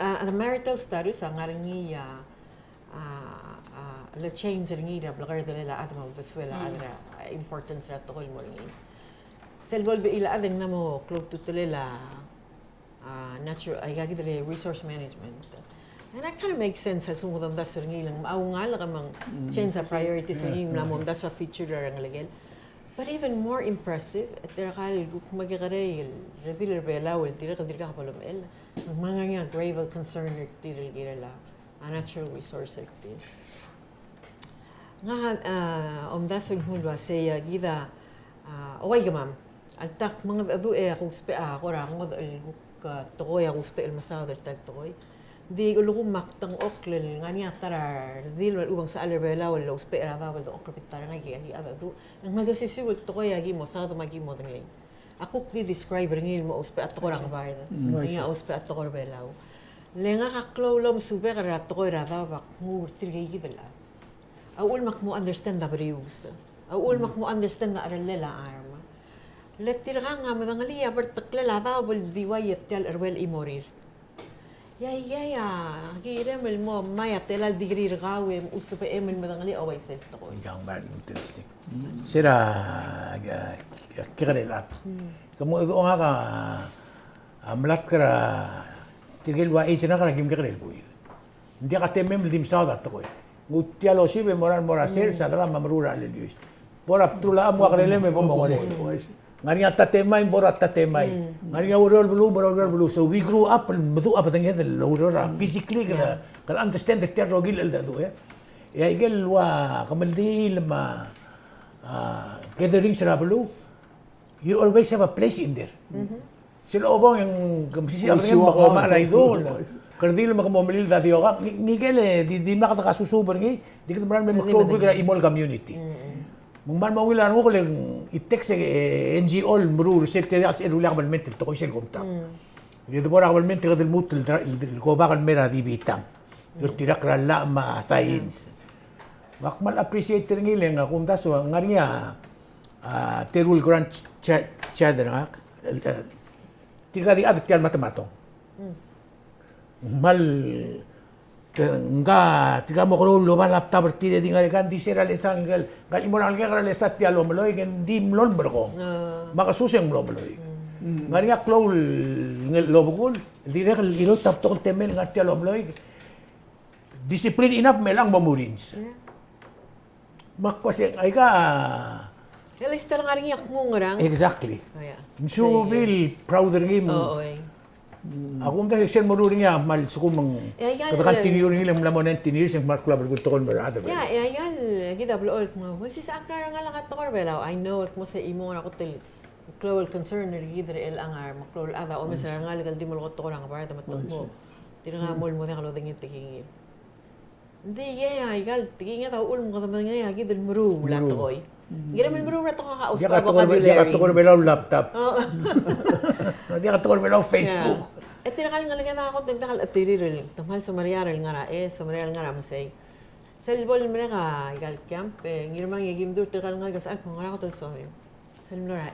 Ang marital status ang ngaringi la change ringi da blagar dela adma udaswela adra importance ra tokol mo ringi. Sel volbeil adeng namo club tutelela natural ay kagi dele resource management. And that kind of makes sense sa sumudam da sur ngilang maungal kamang change sa priorities ng lamom da sa feature ra ng legal. But even more impressive at tira kal magigare reveal belawel tira ka palom el mga nga grave concern tira gira la natural resource active. Nga da sur hulwa say gida away gamam altak mga adu ako spe ako ra ngod ka toy ako spe el masada tal toy di ulugo maktang oklel nga niya tarar dil ubang sa alrebela wala uspera ba wala okrpitar nga gi ada do ang masisiwol to ko yagi mo sa magi mo dingay ako di describe ringil mo uspe at ko ra nga ba nga uspe at ko bela lenga ka klolom sube ra to ko ra ba mo tirgay gi dala awul mak mo understand the brius awul mak mo understand na aralela arma let tirga nga madangaliya bertaklela ba bol diwayet tel erwel imorir Ya, kiremel mo maya telal degree gawe usupe emel madangali away sel to. Yang very interesting. Sira kirelat. Kamu itu nga ka amlat kara tigil wa isina kara gim kirel buy. Hindi ka temem dim sauda to ko. Ngutialo sibe moran morasel sa dala mamrura le dius. Bora tula amwa kirele me bombo ngore. Ngariya tatemay bora tatemay ngariya urol bulu so we grew up madu apa tanya the urora physically can understand the terror gil el dadu ya igel wa kamaldi lama gathering sa bulu you always have a place in there sila obong yung kamsisi apa yung makoma la idol kardil makamomilil dati yoga nigel di makatakasusubor ngi di kita maran may maklobo ka imol community Mungman mawilan ko lang itek sa NGO muru research ya as erula kabalment to ko sel gomta. Dito bora kabalment ka del mut ko bakal mera di bitang. Yo tirak ra la ma science. Makmal appreciate ngileng kung taso ngariya terul grant chadra tiga di adat yan matematong. Mal nga tiga mo ko lo ba laptop bertire di ngalikan di sera le sanggal gal imo nang ngara le sat ya lo meloy ken di mlon berko maka suseng lo meloy ngari nga klol ngel lo bukul di re ilo tap to temel ngat ya lo meloy discipline enough melang mamurins makwase ay ka Realistar nga rin yak mo ngarang. Exactly. So bil proud rin mo. Ako ang kasi mo rin niya mal suko mang katakan tiniro nila mula 19 years yung Mark Club ko tokon berada. Yan kita blood mo. Wasi sa aklar nga lang katokor belaw. I know mo sa imo na ko til global concern na gidre el angar maklol ada o mesara nga legal di mo ko tokor nga barada matok mo. Tira nga mol mo na kalo dingit tingin. Hindi igal tingin ta ul mo ka nga gidre muru la toy. Gila man muru ra to ka kausap vocabulary. Di ka tokor belaw laptop. Di ka tokor belaw Facebook. Tira nga lang na ako dagdakal at tiriril. Tamal sa Mariaral nga ra sa Mariaral nga ra masay. Selbol mo na ka igal camp ngirmang yagim dur tira nga gas ak nga ako tol so. Salmo ra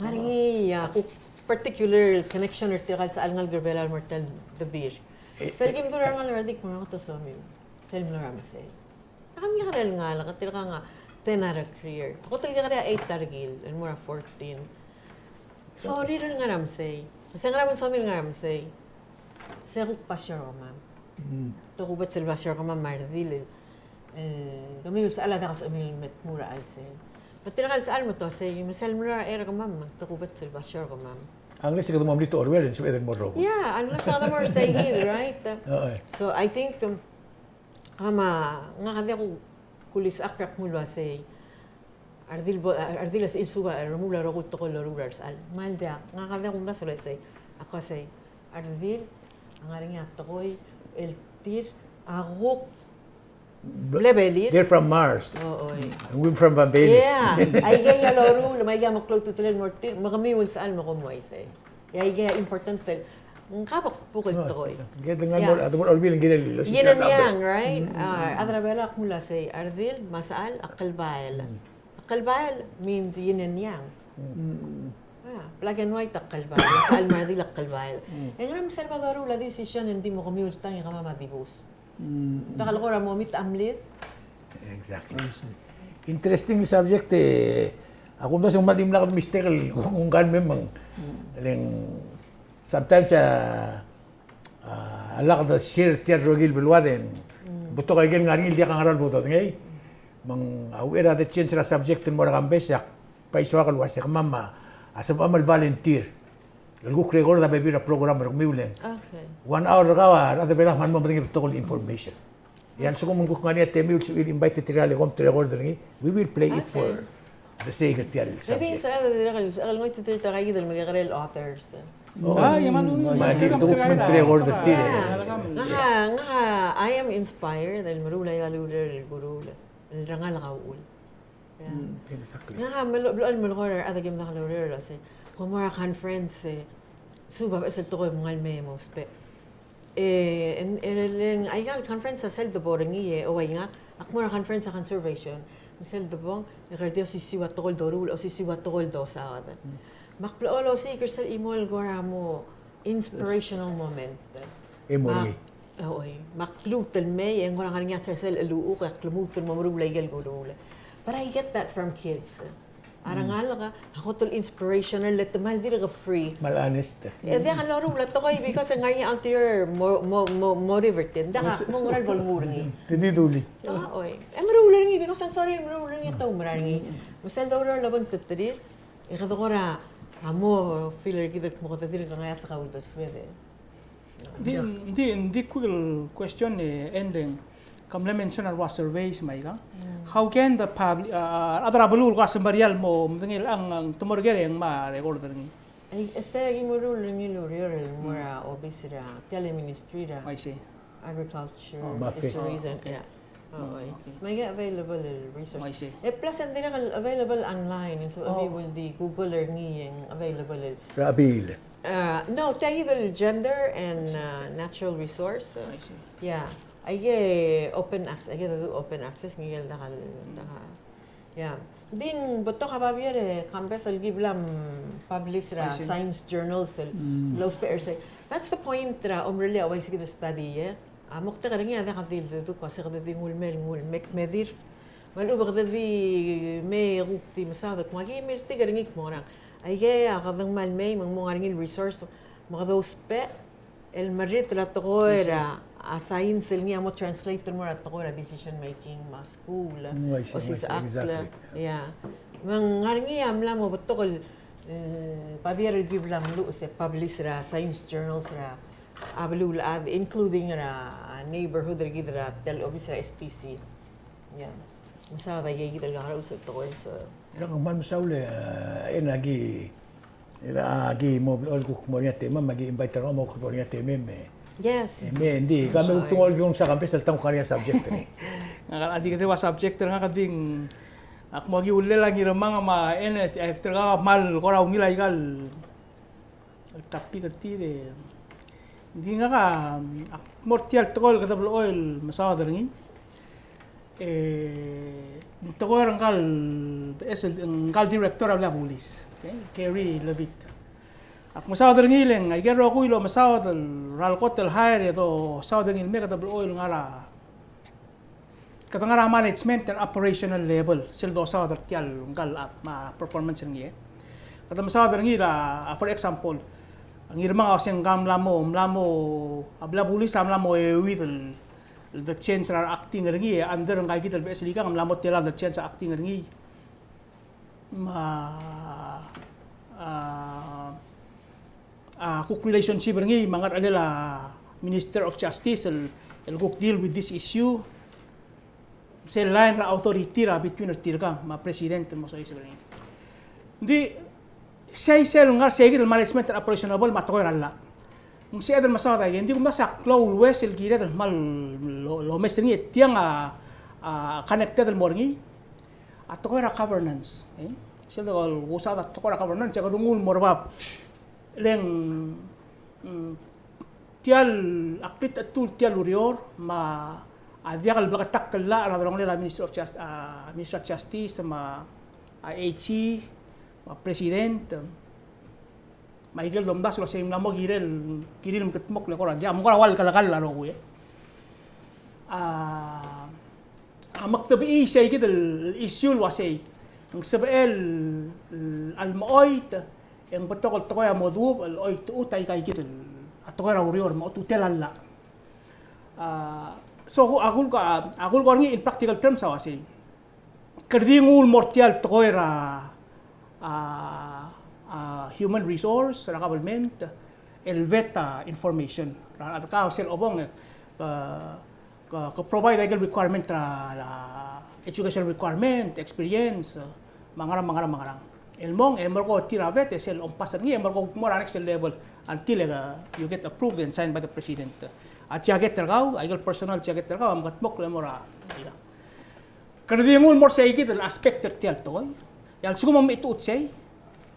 Maringi ako particular connection or tira sa alngal Gabriela Mortal the beer. Salgim dur nga ra dik mo ako to so. Salmo ra masay. Kami nga ral nga lang tira nga 10 ara career. Ako talaga kaya 8 targil and more 14. Sorry rin nga ramsay. Kasi nga naman sa amin nga ramsay. Seruk pasyar ko ma'am. Ito ko ba't silbasyar ko ma'am mardil. Kami sa alada ka sa amin met mura alsay. Patinakal sa almo to, say, masal mura era ko ma'am. Ito ko ba't silbasyar ko ma'am. Ang lisa ka tumam dito Orwell and Sweden Morro. Yeah, ang lisa ka more say here, right? So I think, nga kadi ako kulis akrak mulwa say, ardil as ilsuga remula rogut to kol rulers al mal dia nga kada kung da solo say ako say ardil ang aring atoy el tir aguk lebelir They're from Mars. oo And we're from Venus. yeah ay gaya loru may gaya mo close to tulen mortir magamiwal sa al mo kumway say ay gaya importante kapak pukul toy Get nga mo at mo albil ngilel lo yin and yang right adra bela kumula say ardil masal aqalbail aqalbail means yin and yang black and white aqalbail masal mardil aqalbail en ram salvador la decision hindi mo kami utang yung kama madibus takal ko mo mit amlit Exactly. Interesting subject ako ba sung madim na mystical kung kan memang sometimes alak da share tiar rogil bilwaden buto kay gen ngari dia kangaral buto ngay mang awera the change ra subject mo ra kambesak paiso akal wasik mama asam amal volunteer Guk record da bebira program ro miulen. okay 1 hour kawa ada bela man mo bring tokol information. Yan so kung guk ngani at we will invite the trial kom record ringi we will play it for the sake of the maybe subject. sa akal mo titir tagay dal magagarel authors Yaman record the tire. I am inspired dahil marulay alulur gurul rangal kaul Exactly. nga malol malor ada game na kalorero say kumara conference suba sa to ko mga memos pe en ay gal conference sa sel de boringi o ay nga akmara conference sa conservation sel de bon regarder si siwa tol dorul o si siwa tol do sa ada makplolo si kristal imol goramo inspirational moment Emori. oy makplutel me en gorang nga sa sel elu ka klumutel mo marulay gal gurul. But I get that from kids. Arangal ka, ako tol inspirational, let them dira ka free. Mal honest. Di ka laro, lato ko, because nga niya out there, motivated. Daka, mong ral bol murangi. Didi duli. Oy. Marulangi, because I'm sorry, marulangi ito, marangi. Masal daw rin labang tatari. Ikato ko ra, amo, filler kita mo ko tatari ka nga sa kaultas. Hindi quick question ending. Kam le mention ar was surveys mai ka. How can the public adra bulul ka sembarial mo mengil ang tumorgere yang ma record ni. Ay sa gimuro ni lorier mura obisira teleministry ra. I see. Agriculture, Buffet. fisheries and yeah. May available resource. I see. Plus and din available online so available di Google or ngiyang available. Rabil. No, tayo gender and natural resource. I see. Yeah. Ay open access. Ay open access ngiyang dakal. Yeah. Din boto ka babiyere campus al giblam publish ra science journals low spare say. That's the point ra umreli away sige study yeah. Mukta ka rin nga dil do kasi kada di ngul mek medir. Malu bagda di may rukti masada kumagi milti ka rin mo rang. Ay kadang malmay mang mga rin resource mga those pe el marit la toera science niya mo translator mo ra toera decision making ma school o si sa akla yeah mang ngaringi amla mo botokol pabier giblam lu se publish ra science journals ra abalul ad including ra neighborhood ra gidra tel office ra SPC yeah masada gidra ra usap to so Lang man saule enagi agi mo ol ko mo niya tema magi invite ra mo ko niya tema me. yes Hindi kami tungol yung sa campus altang kanya subject ni. Nga adi ka subject nga kading ak mo gi ulle lang ira mga ma enet ka mal ko raw ngila igal tapi ka tire. Hindi nga ka mortial tol ka double oil masada ringi. Toko ang kal director of la police. Okay, Kerry Levitt. Ak masawad ngileng ay gero ko ilo masawad ral hotel hire ito sawad ngil me kadablo oil ngara. Katangara management and operational level sildo sawad kyal ngal at ma performance ngi. Kadam masawad ngila for example ang irmang aseng gamlamo abla police amlamo with the chance are acting ringi under ang kay kita besli ka ngamlamot tila the chance acting ringi cook relationship ringi mga alila Minister of Justice el cook deal with this issue lain ra authority ra between tirga ma president mo so isebring di say ngar segir management operational ma to ralla ng si adal masada hindi ko masak low west el gira mal lo mesri tiang connected el morngi at to governance sila ko usada to governance ko dungul morbab leng tial aklit atul tial urior ma Adia kalau belakang tak kelak lah orang ni Minister of Justice sama AG, Presiden, Michael Domdas lo saya nama giril ketmuk le korang. Dia mungkin awal kalau lah roh ya. Maktabi saya kita isu wasai. Yang sebel al-maoit yang betul kalau yang modub al-oit utai kai kita atau orang urior mau tutelan lah. So agul ko in practical terms awasi kerdingul mortial toira human resource ra government elveta information ra ka sel obong ko provide legal requirement ra education requirement experience mangarang elmong ko tiravet sel on pasar ni ko more next level until you get approved and signed by the president. At jaget terkau, agal personal jaget terkau, am katmok le mora. Karena dia ngul mor sa ikit el aspek tertial toy. Yang suku mam itu utsay.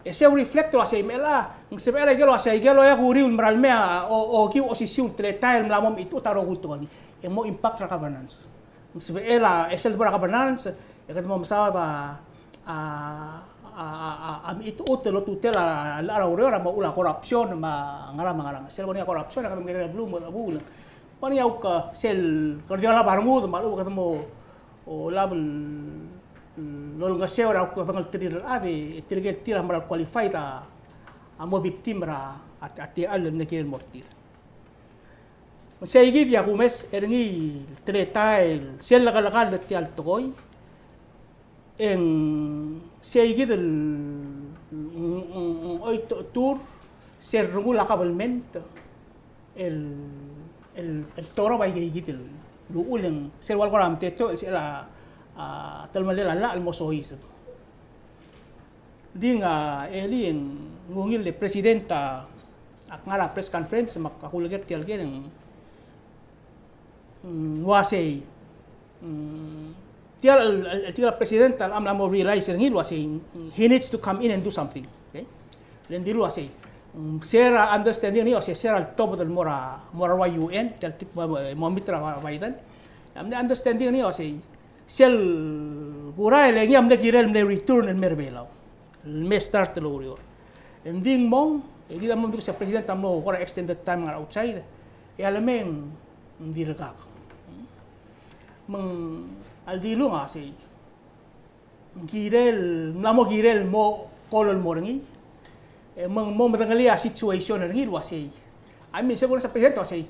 Ese reflector asay mela, ng sebela gelo asay gelo ya kuriul maralme o ki osisyon tretail mlamom itu taro gulto ni. E mo impact ra governance. Ng sebela esel bra governance, ya kat mo masawa am itu utelo tutela la aurora ma ula korupsyon ma ngarang sel bonia korupsyon ka mengere belum abul pani au ka sel kerja la barmu malu ketemu o label lol ngaseo ra ko tangal tirir ade tirget tira mara qualified a amo victim ra ati al nekir mortir masay gid ya kumes erngi tretail sel la kalakal tial toy en seguir hoy tour se regula cabalmente el toro va a ir el luulen se wal koram teto se la talmalela la almosois dinga elien ngungil le presidenta akngara press conference makakulager tialgen wasay Tiada president am lamo realize yang hilu asing he needs to come in and do something. Okay, then dilu asing sera understanding ni asing sera top del mora wa UN tel tip mo mitra Biden. Am understanding ni asing sel burai le ngiam de girel me return en merbelo. Me start lo rio. And ding mong di lamong sa president am no for extended time ngar outside. E alameng diragak. Aldilu nga si girel mo kolol mo ringi mo matangali a situation ringi wasi I mean seguro sa presidente wasi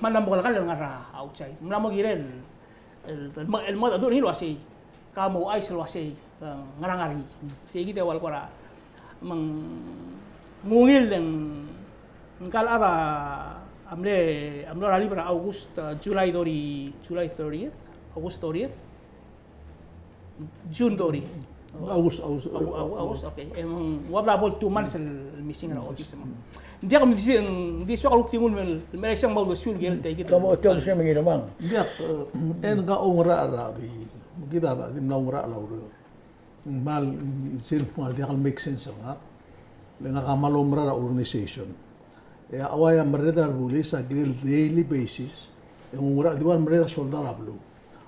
manam bukal nga ra outside mo girel el modo ringi wasi kamo ay sel wasi ngarangari sige de wal kora mungil ng kalaba amle rally para July 30th August 30th June dori. August. Okay. Emang wala bol 2 months missing na autism. Hindi ako hindi so kaluk tingul may isang maulusyon gel tay kita. Kamu hotel siya mangi namang. Dia en ga ongra arabi. Kita ba dim na ongra la uro. Mal sil mal dia kal make sense nga. Lenga ka malomra ra organization. E awaya mereda bulis sa daily basis. Yung ongra di ba mereda soldado blue.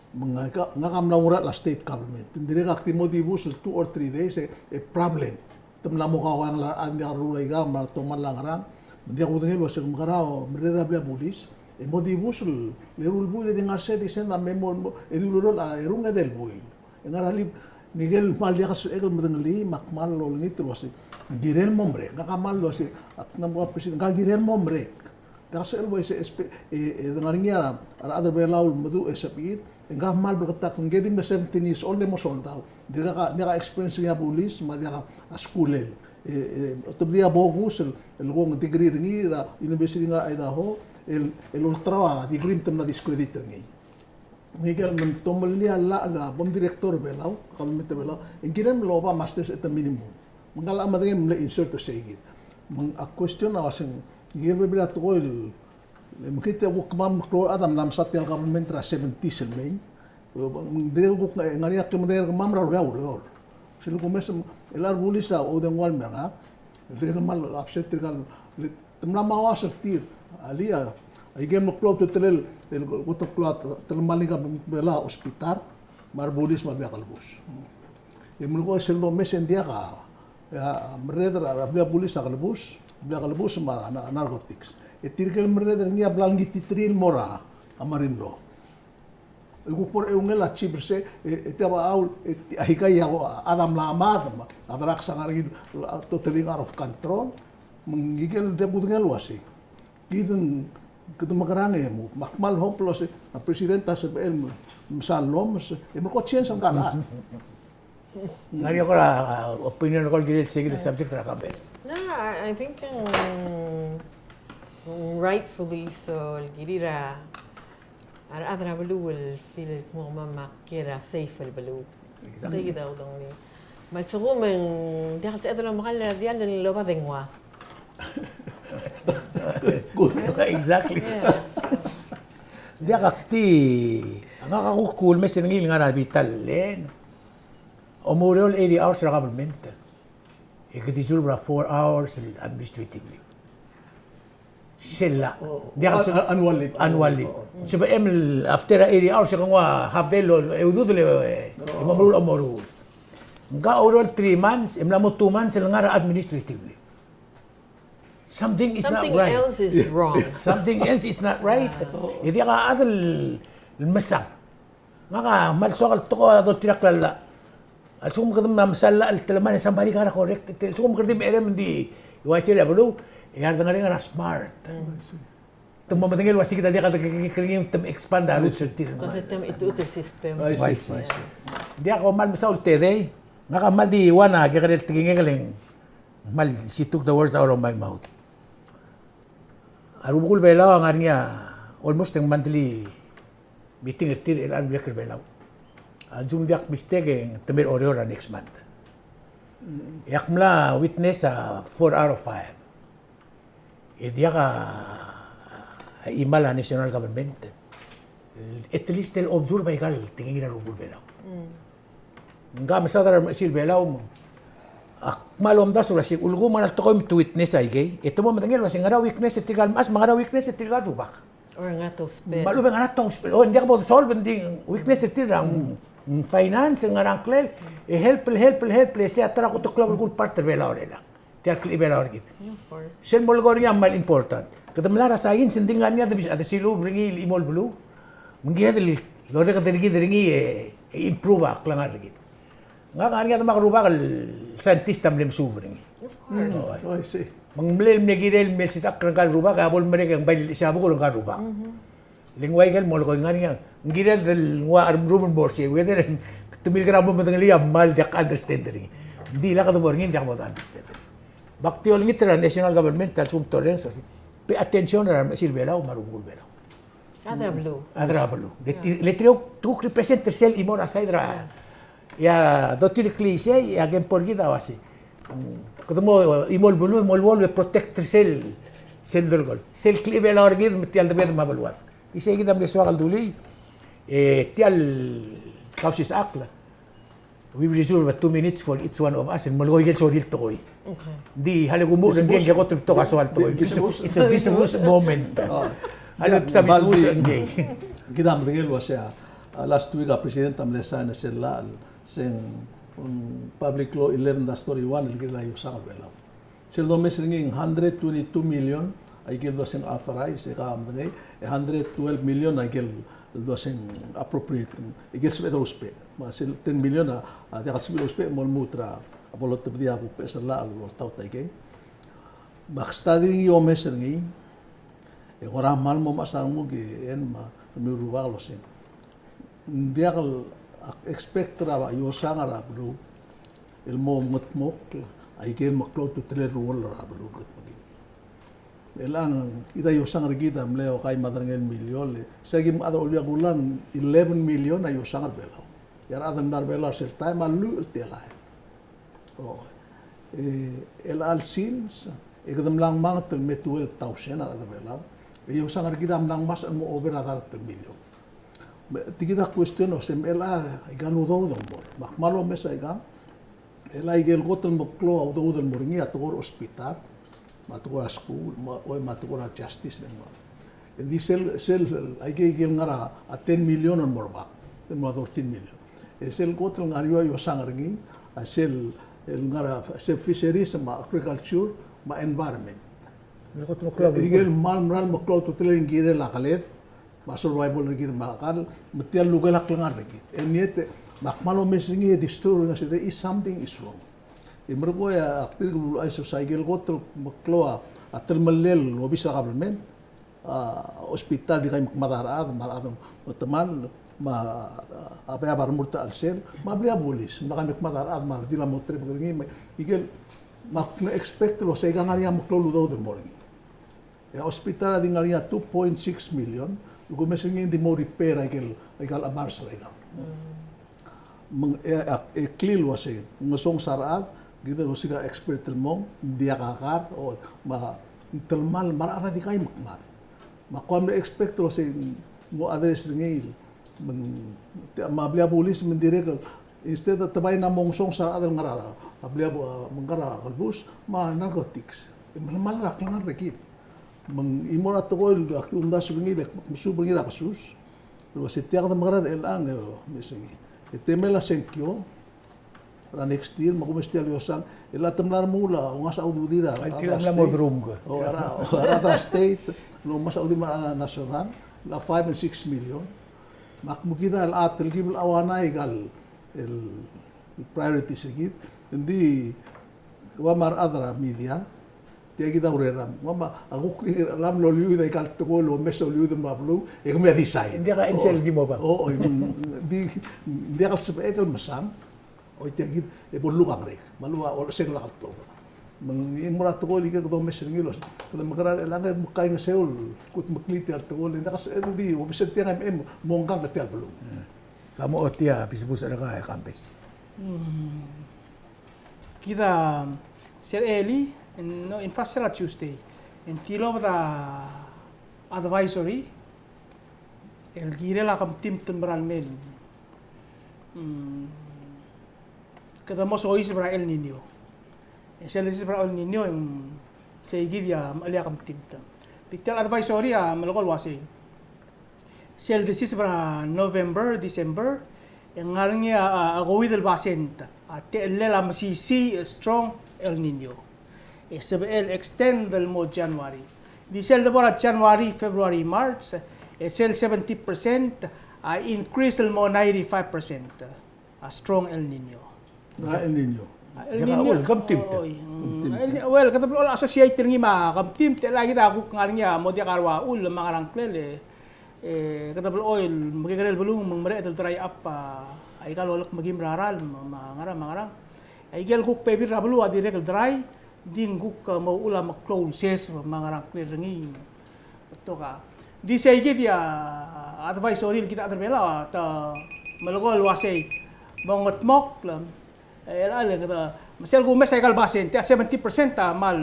Nga kamlang la state government. Hindi ka aktimotibus 2 or 3 days a problem. Tamla mo ka wang la andi arulay ga martoman lang ram. Hindi ako tingin was kung karao mereda bia pulis. E motivus le rulbu le dinga set isen na memo eduluro la erunga del buil. Ngarali Miguel Maldia kas ekel madangali makmal lo ngit was girel mombre. Nga kamal lo si at namwa president ga girel mombre. Kasi elbo ese dengaringia other Palau madu esapit enggak mal berketat ngedim na 17 years old mo soldado dia ka experience niya pulis ma dia ka schoolel to dia bogus el gong degree ngira university nga Idaho el ultra degree tem na discredit ngi Miguel mentomelia la bom director belau kabinete belau ingirem loba masters at the minimum mangala amadeng mle insert to say it mang a question awaseng ngirbe bila toil mkite wukmam klo adam nam satyal government ra 70 sel mei dire guk ngaria kemder mam ra ur silu komes elar bulisa o den wal mera dire mal upset tirgal temla mawas tir alia Aigem klo to telel el goto klo telmaliga bela hospital marbulis mabia kalbus. Emulgo selo mesen dia ka ya mredra rabia bulis kalbus bia kalbus ma narcotics. Etirkel mredra ngia blangi titril mora amarinlo. El gupor eungela chibrse etaba aul ahika ya adam la amad adrak sangargin totally out of control. Mengigel debutngel wasi. Giden kita makarangnya mu makmal hoplos a presidenta sebel salom e mo cochen sang kana Ngari ko la opinion ko gilid sige the subject ra kabes. No, I think rightfully so. Girira adra balu el feel mo mama kira safe el balu. Sige daw dong ni. Mas sugo men dia sa adra makala dia el loba dengwa. Exactly. Dia kakti ang kakukul mes ngil nga na vital len. Omuriol 80 hours ra government. Ikatisul bra 4 hours administratively. Sila. Dia annually. Siba emil after 80 hours nga half day lo eududle imamul omorul. Nga overall 3 months, imla mo 2 months nga administratively. Something else is wrong. Something else is not right. Hindi ka adal masang. Maka malsokal toko adol tiraklala. Al sum kadam mamsala al talaman sa bali ka correct. Sum kadam elem di wasi level. Yar dangali nga smart. Tum mamatengel wasi kita dia kata kekering tem expand alu certir. Kasi tem itu system. Dia ko mal masaul tede. Ngaka mal di wana kekadel tingengeng. Mal she took the words out of my mouth. Arubukul belaw ang arnya almost ang monthly meeting ertir elan biak belaw. Zoom diak mistake ang temer oriora next month. Yak mla witness 4 out of 5. Dia ka imala national government. At least el observe by gal tingin na rubul belaw. Nga masadar masil belaw mo. Malom da sura sik ulgo manal to kom to witness ay gay ito mo matangel was nga weakness itigal mas mga weakness itigal rubak or nga to spell malu nga to spell oh hindi ka mo solve hindi weakness itigal finance nga rangklel help siya tara ko to club kul partner bela orela tiar kli bela orgit sen molgoria mal important kada mala science hindi nga niya ada silu bringi imol blue mungi hadil lore ka dringi improve aklang argit nga kanya ta makarubak al scientist tamlem subring. Oh, I see. Mangmlel megirel mel sitak kan rubak abol mereka yang bail isabu ko kan rubak. Lingway gal mol ko nganya ngirel del wa armrumen borsi whether tumil karabo matangali mal dak understanding. Di la ka to borngin dak mo understand. Bakti ol ngitra national government tal sum torrens asi. Pay attention na silbelaw marugul belaw. Adra blue. Le trio tu represent sel imor asaidra. Ya dotir klise ya gen porgida wasi. Kodomo imol bulu imol wol protect sel dergol. Sel klive la orgid metial de bed mabalwat. Ise gida mle swal duli tial Kausischakl. We will reserve 2 minutes for each one of us and molgo igel soril toy. Di halagumo gen gen got to kaswal toy. It's a business moment. Ano sa business ngey. Gida mle wasi last week a president amlesa na sella sen public law 11-1 ilgila yusak belaw. Sel domes ringing 122 million ay gil dosen authorize ka amdngay 112 million ay gil dosen appropriate igil sbe dospe masel 10 million dia kasbi dospe mol mutra apolot dia ku pesala al tau taike bakstadi yo mes ringi e ora mal mo masang mo ge en ma mi ruwa lo sen dia expect raba yo sangara bro el mo motmok ay gen maklo to tele rol raba lo got magi Elang kita yusang kita mleo kay madrangel milyon le. Sagim ada ulia gulang 11 million na yusang belaw. Yar adam dar belaw sel time alu telai. Oh. El al sins ikadam lang mang tel met 12,000 ada belaw. Yusang kita lang mas mo over ada tel milyon. Tikita question o sem ela iganu do mor. Makmalo mesa igam. Ela igel gotel mo klo au do del moringi ator hospital. Matukura school, matukura justice dan mal. Di sel ay kay ngara a 10 million on morba, den mo 13 million. Sel kotel ngariyo yo sangarngi, sel ngara sel fisheries ma agriculture ma environment. Igel mal mo club to tele ngire la kalet, ma survival ngire makal, metial lugar la klangar lagi. Eniete makmalo mesingi distur nga sida is something is wrong. Mergo ya aktir gulu ay sa cycle gotel makloa atel malel lo bisa kabelmen hospital di kay makmadaraad maradong teman ma apa ya barmurta alsel ma blia bolis na kay makmadaraad mar dila motre begini igel mak expect lo sa gangaria maklolo do del morning ya hospital di ngaria 2.6 million lugo mesingi di mo repair igel amar sa igel meng klil wase ngasong saraad kita usika expert telmong dia kakar o ma telmal marata di kay makmat makom na expect lo sa mo address ngil mablia pulis mendirek instead of tabay na mongsong sa adal ngarata mablia mangara kalbus ma narcotics mal rak lang rekit mang imora to ko aktu undas ngil musu ngira kasus lo sa tiak na mangara elang mesingi temela senkyo para next year makumestial yosang ila temlar mula ngas aududira Tilang na mo room ko. o ara state no mas audi national la 5 and 6 million makmukita al atel gibul awana igal el priority sigit hindi wamar adra media dia kita ureram wama aku lam lo liu dai kal to lo meso liu de mablu e kami design Hindi ka NCL mo ba? o di dia kal sebel masam o tiagid e bollu kabrek malua o seg la kalto mang imura to ko liga ko mes ngilos kada magara lang mukay nga seul kut makliti al to ko linda kas di o bisan tiang monggang ka tial bulu Samo otia bisbus ada ka campus. Kita Sir Eli no infrastructure Tuesday in tilo da advisory el gire la kam tim temberal mel kada mo so is para El Nino sel is para El Nino yung say give ya alia kam tim tam picture advisory malokol wasi sel this is para November December yang ngarang ya agawid el basenta ate lela masisi strong El Nino SBL extend del mo January. Di sel de para January, February, March, sel 70%, increase el mo 95%. A strong El Nino. El Nino El Nino. Kamtim. Well, kata all associate ngi ma kamtim te lagi da ku ngarnya mo dia karwa ul mangarang klele. Kata oil magigarel belum mangmere tel try up ay kalolak magim raral mangarang. Ay gel ku pebir rablu adi rekel dry. Din guk mau ulam closes mangarang klerengin betul ka di say give ya advisory kita terbela ta malogol wasay bangot mok lam ala kata masel gu mesay kal basen ta 70% mal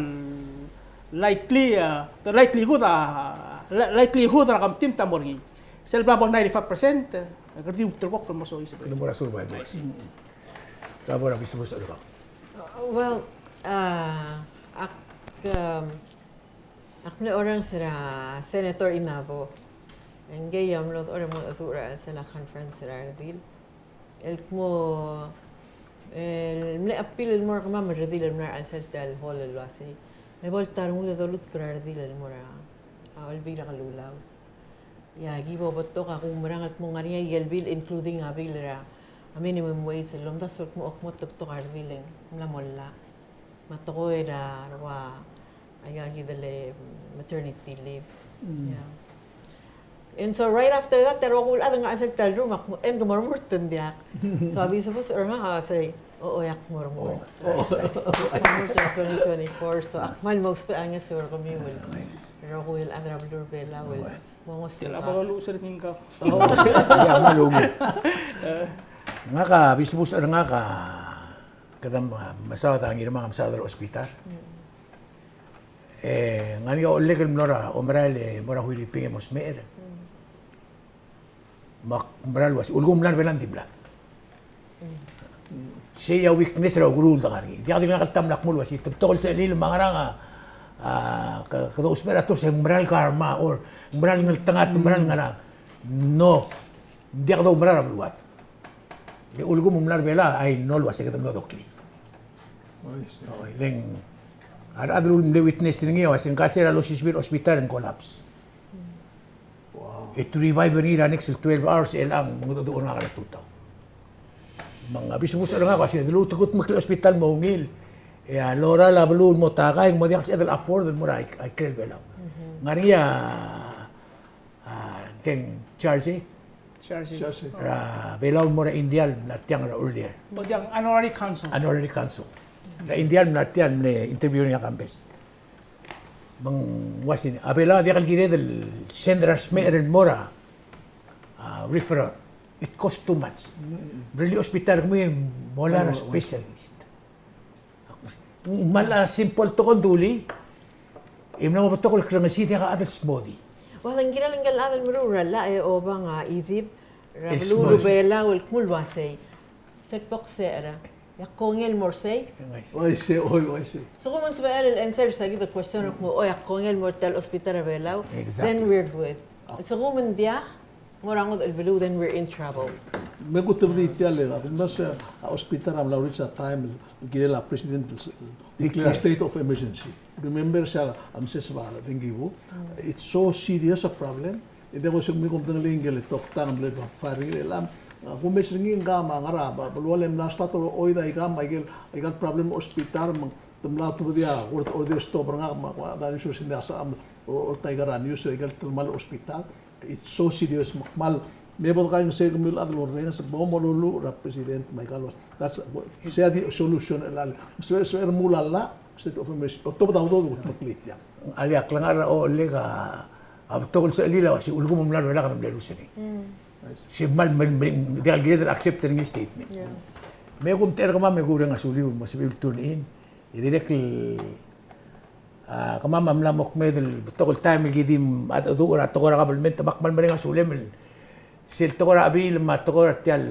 likely the likelihood ra kam tim tamorgi sel babon 95% kerdi terkok mo so isa Kino mo ra survival. Kamo ra bisbus ada ka. Well, akne orang sira Senator Inabo. Engayam lot orang mo atura sa la conference sira ardil. El mo mle apil el mor kama mardil el mar ansel tal hol el wasi. Me voltar mo de dolut ardil el mora. Al bila kalulaw. Ya gibo botto ka kung marangat mo ngariya yelbil including abil ra. A minimum wage lom da sok mo okmot to ardileng mla molla. Matokoy ra wa ayagi dele maternity leave. Yeah. And so right after that, pero kung adang asal tal room, en gumarmurtan dia. So abi suppose or nga say, Oo, yak mo mo. Kamur 2024. So, akmal mo sa anya sur kami will. Pero ko will andra blur bela will. Mo Sila sila. pa lulo sa ring ka. Kaya malugi. Nga ka, bisbus nga ka, kadam masawa ta ang irama sa ospital. Ngani ka ulit ka mnora, omrale, mora huili pinge mos meer. Mral was, ulgum lan belan tiblat. Siya weakness raw gurul da kari. Diya ka nakaltam lakmul was, tol sa ilil mga nga, kada uspera to sa mral karma, or mral ng tangat, mral nga lang. No, hindi ka daw mral abluwat. Ulgum umlar bela ay nol was, kadam no dokli. Okay, then, adul the witness ringi was, in kasi ralo sisbir hospital and collapse. It revive nila next 12 hours ilang mga doon nga kalatutaw. Mga bisubus nga kasi dulu tukot makli hospital mo ngil. Lora la balul mo takay mo diak sa afford mo ra ay krel belaw. Ngaria ken Charles belaw mo ra Indian na tiyang ra earlier. O diyang honorary council. Honorary council. Na Indian na tiyang interview niya kambes. Mang wasin abela dia kalgire del sendras meeren mora referral it cost too much really hospital kami mola na specialist mala simple to konduli imna mo to kol krangasi dia ka adas modi Walang ginalang adal murura la o ba nga idib rablu bela wal kumulwasay setpok sera yakongel morsay Oy, se. So kung man sa el answer sa gito question mo o yakongel mortal hospital belaw Exactly. then we're good. So kung man dia morangod el belu then we're in trouble. Me gusto di tiale la, kung nasa hospital am laurit sa time gire la president declare state of emergency. Remember siya am sa sala dingibo. It's so serious a problem. Ide ko sig mi kung tangaling gele tok tang ble fari lam. Kung may singing gama nga raba, balwalem na stato oida igama igal problem hospital mang tumla tu dia or de stop nga da ni susin da sa or taigaran yus igal tulmal hospital. It's so serious makmal mebol kayong say kumil adlo ren sa bomolulu ra president Michael was that's say the solution elal so mulala state of emergency to daw do complete ya aliak lang ara o lega abtol sa ilila si ulgum mlar wala ka mlelusini. Si mal dia gire accept the statement. Me kum ter kama me gurang asuli mo si tune in. Idirek kama mamlamok me del tokol time gidim at ora tokora kabelment makmal mering asuli men. Sil tokora abil ma tokora tial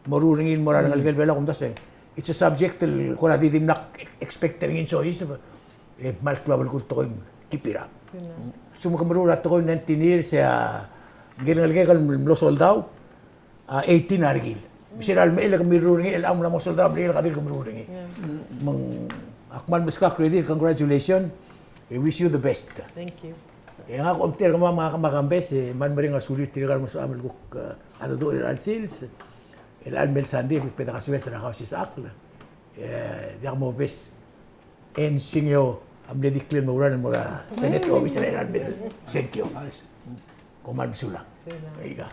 moruringin moral ngal bela kum das. It's a subject til kora didim nak expecting in so is mal klabal kul tokoy keep it up. Sumukamrura tokoy 19 years ginalagay ka lo soldado 18 argil. Misiral me ilag miruringi el am la mo soldado bril kadil ko miruringi. Mang akman miska credit congratulations. We wish you the best. Thank you. Nga ko omter ka mga makambes man mering asulit tiragal mo sa amel kuk ano do al sales. El almel sandi peda kasuwes na Kausischakl. Dia mo bes en Singeo am dediclare mo ran mo Senate officer el almel. Thank you. Kuman sulang. Aiga.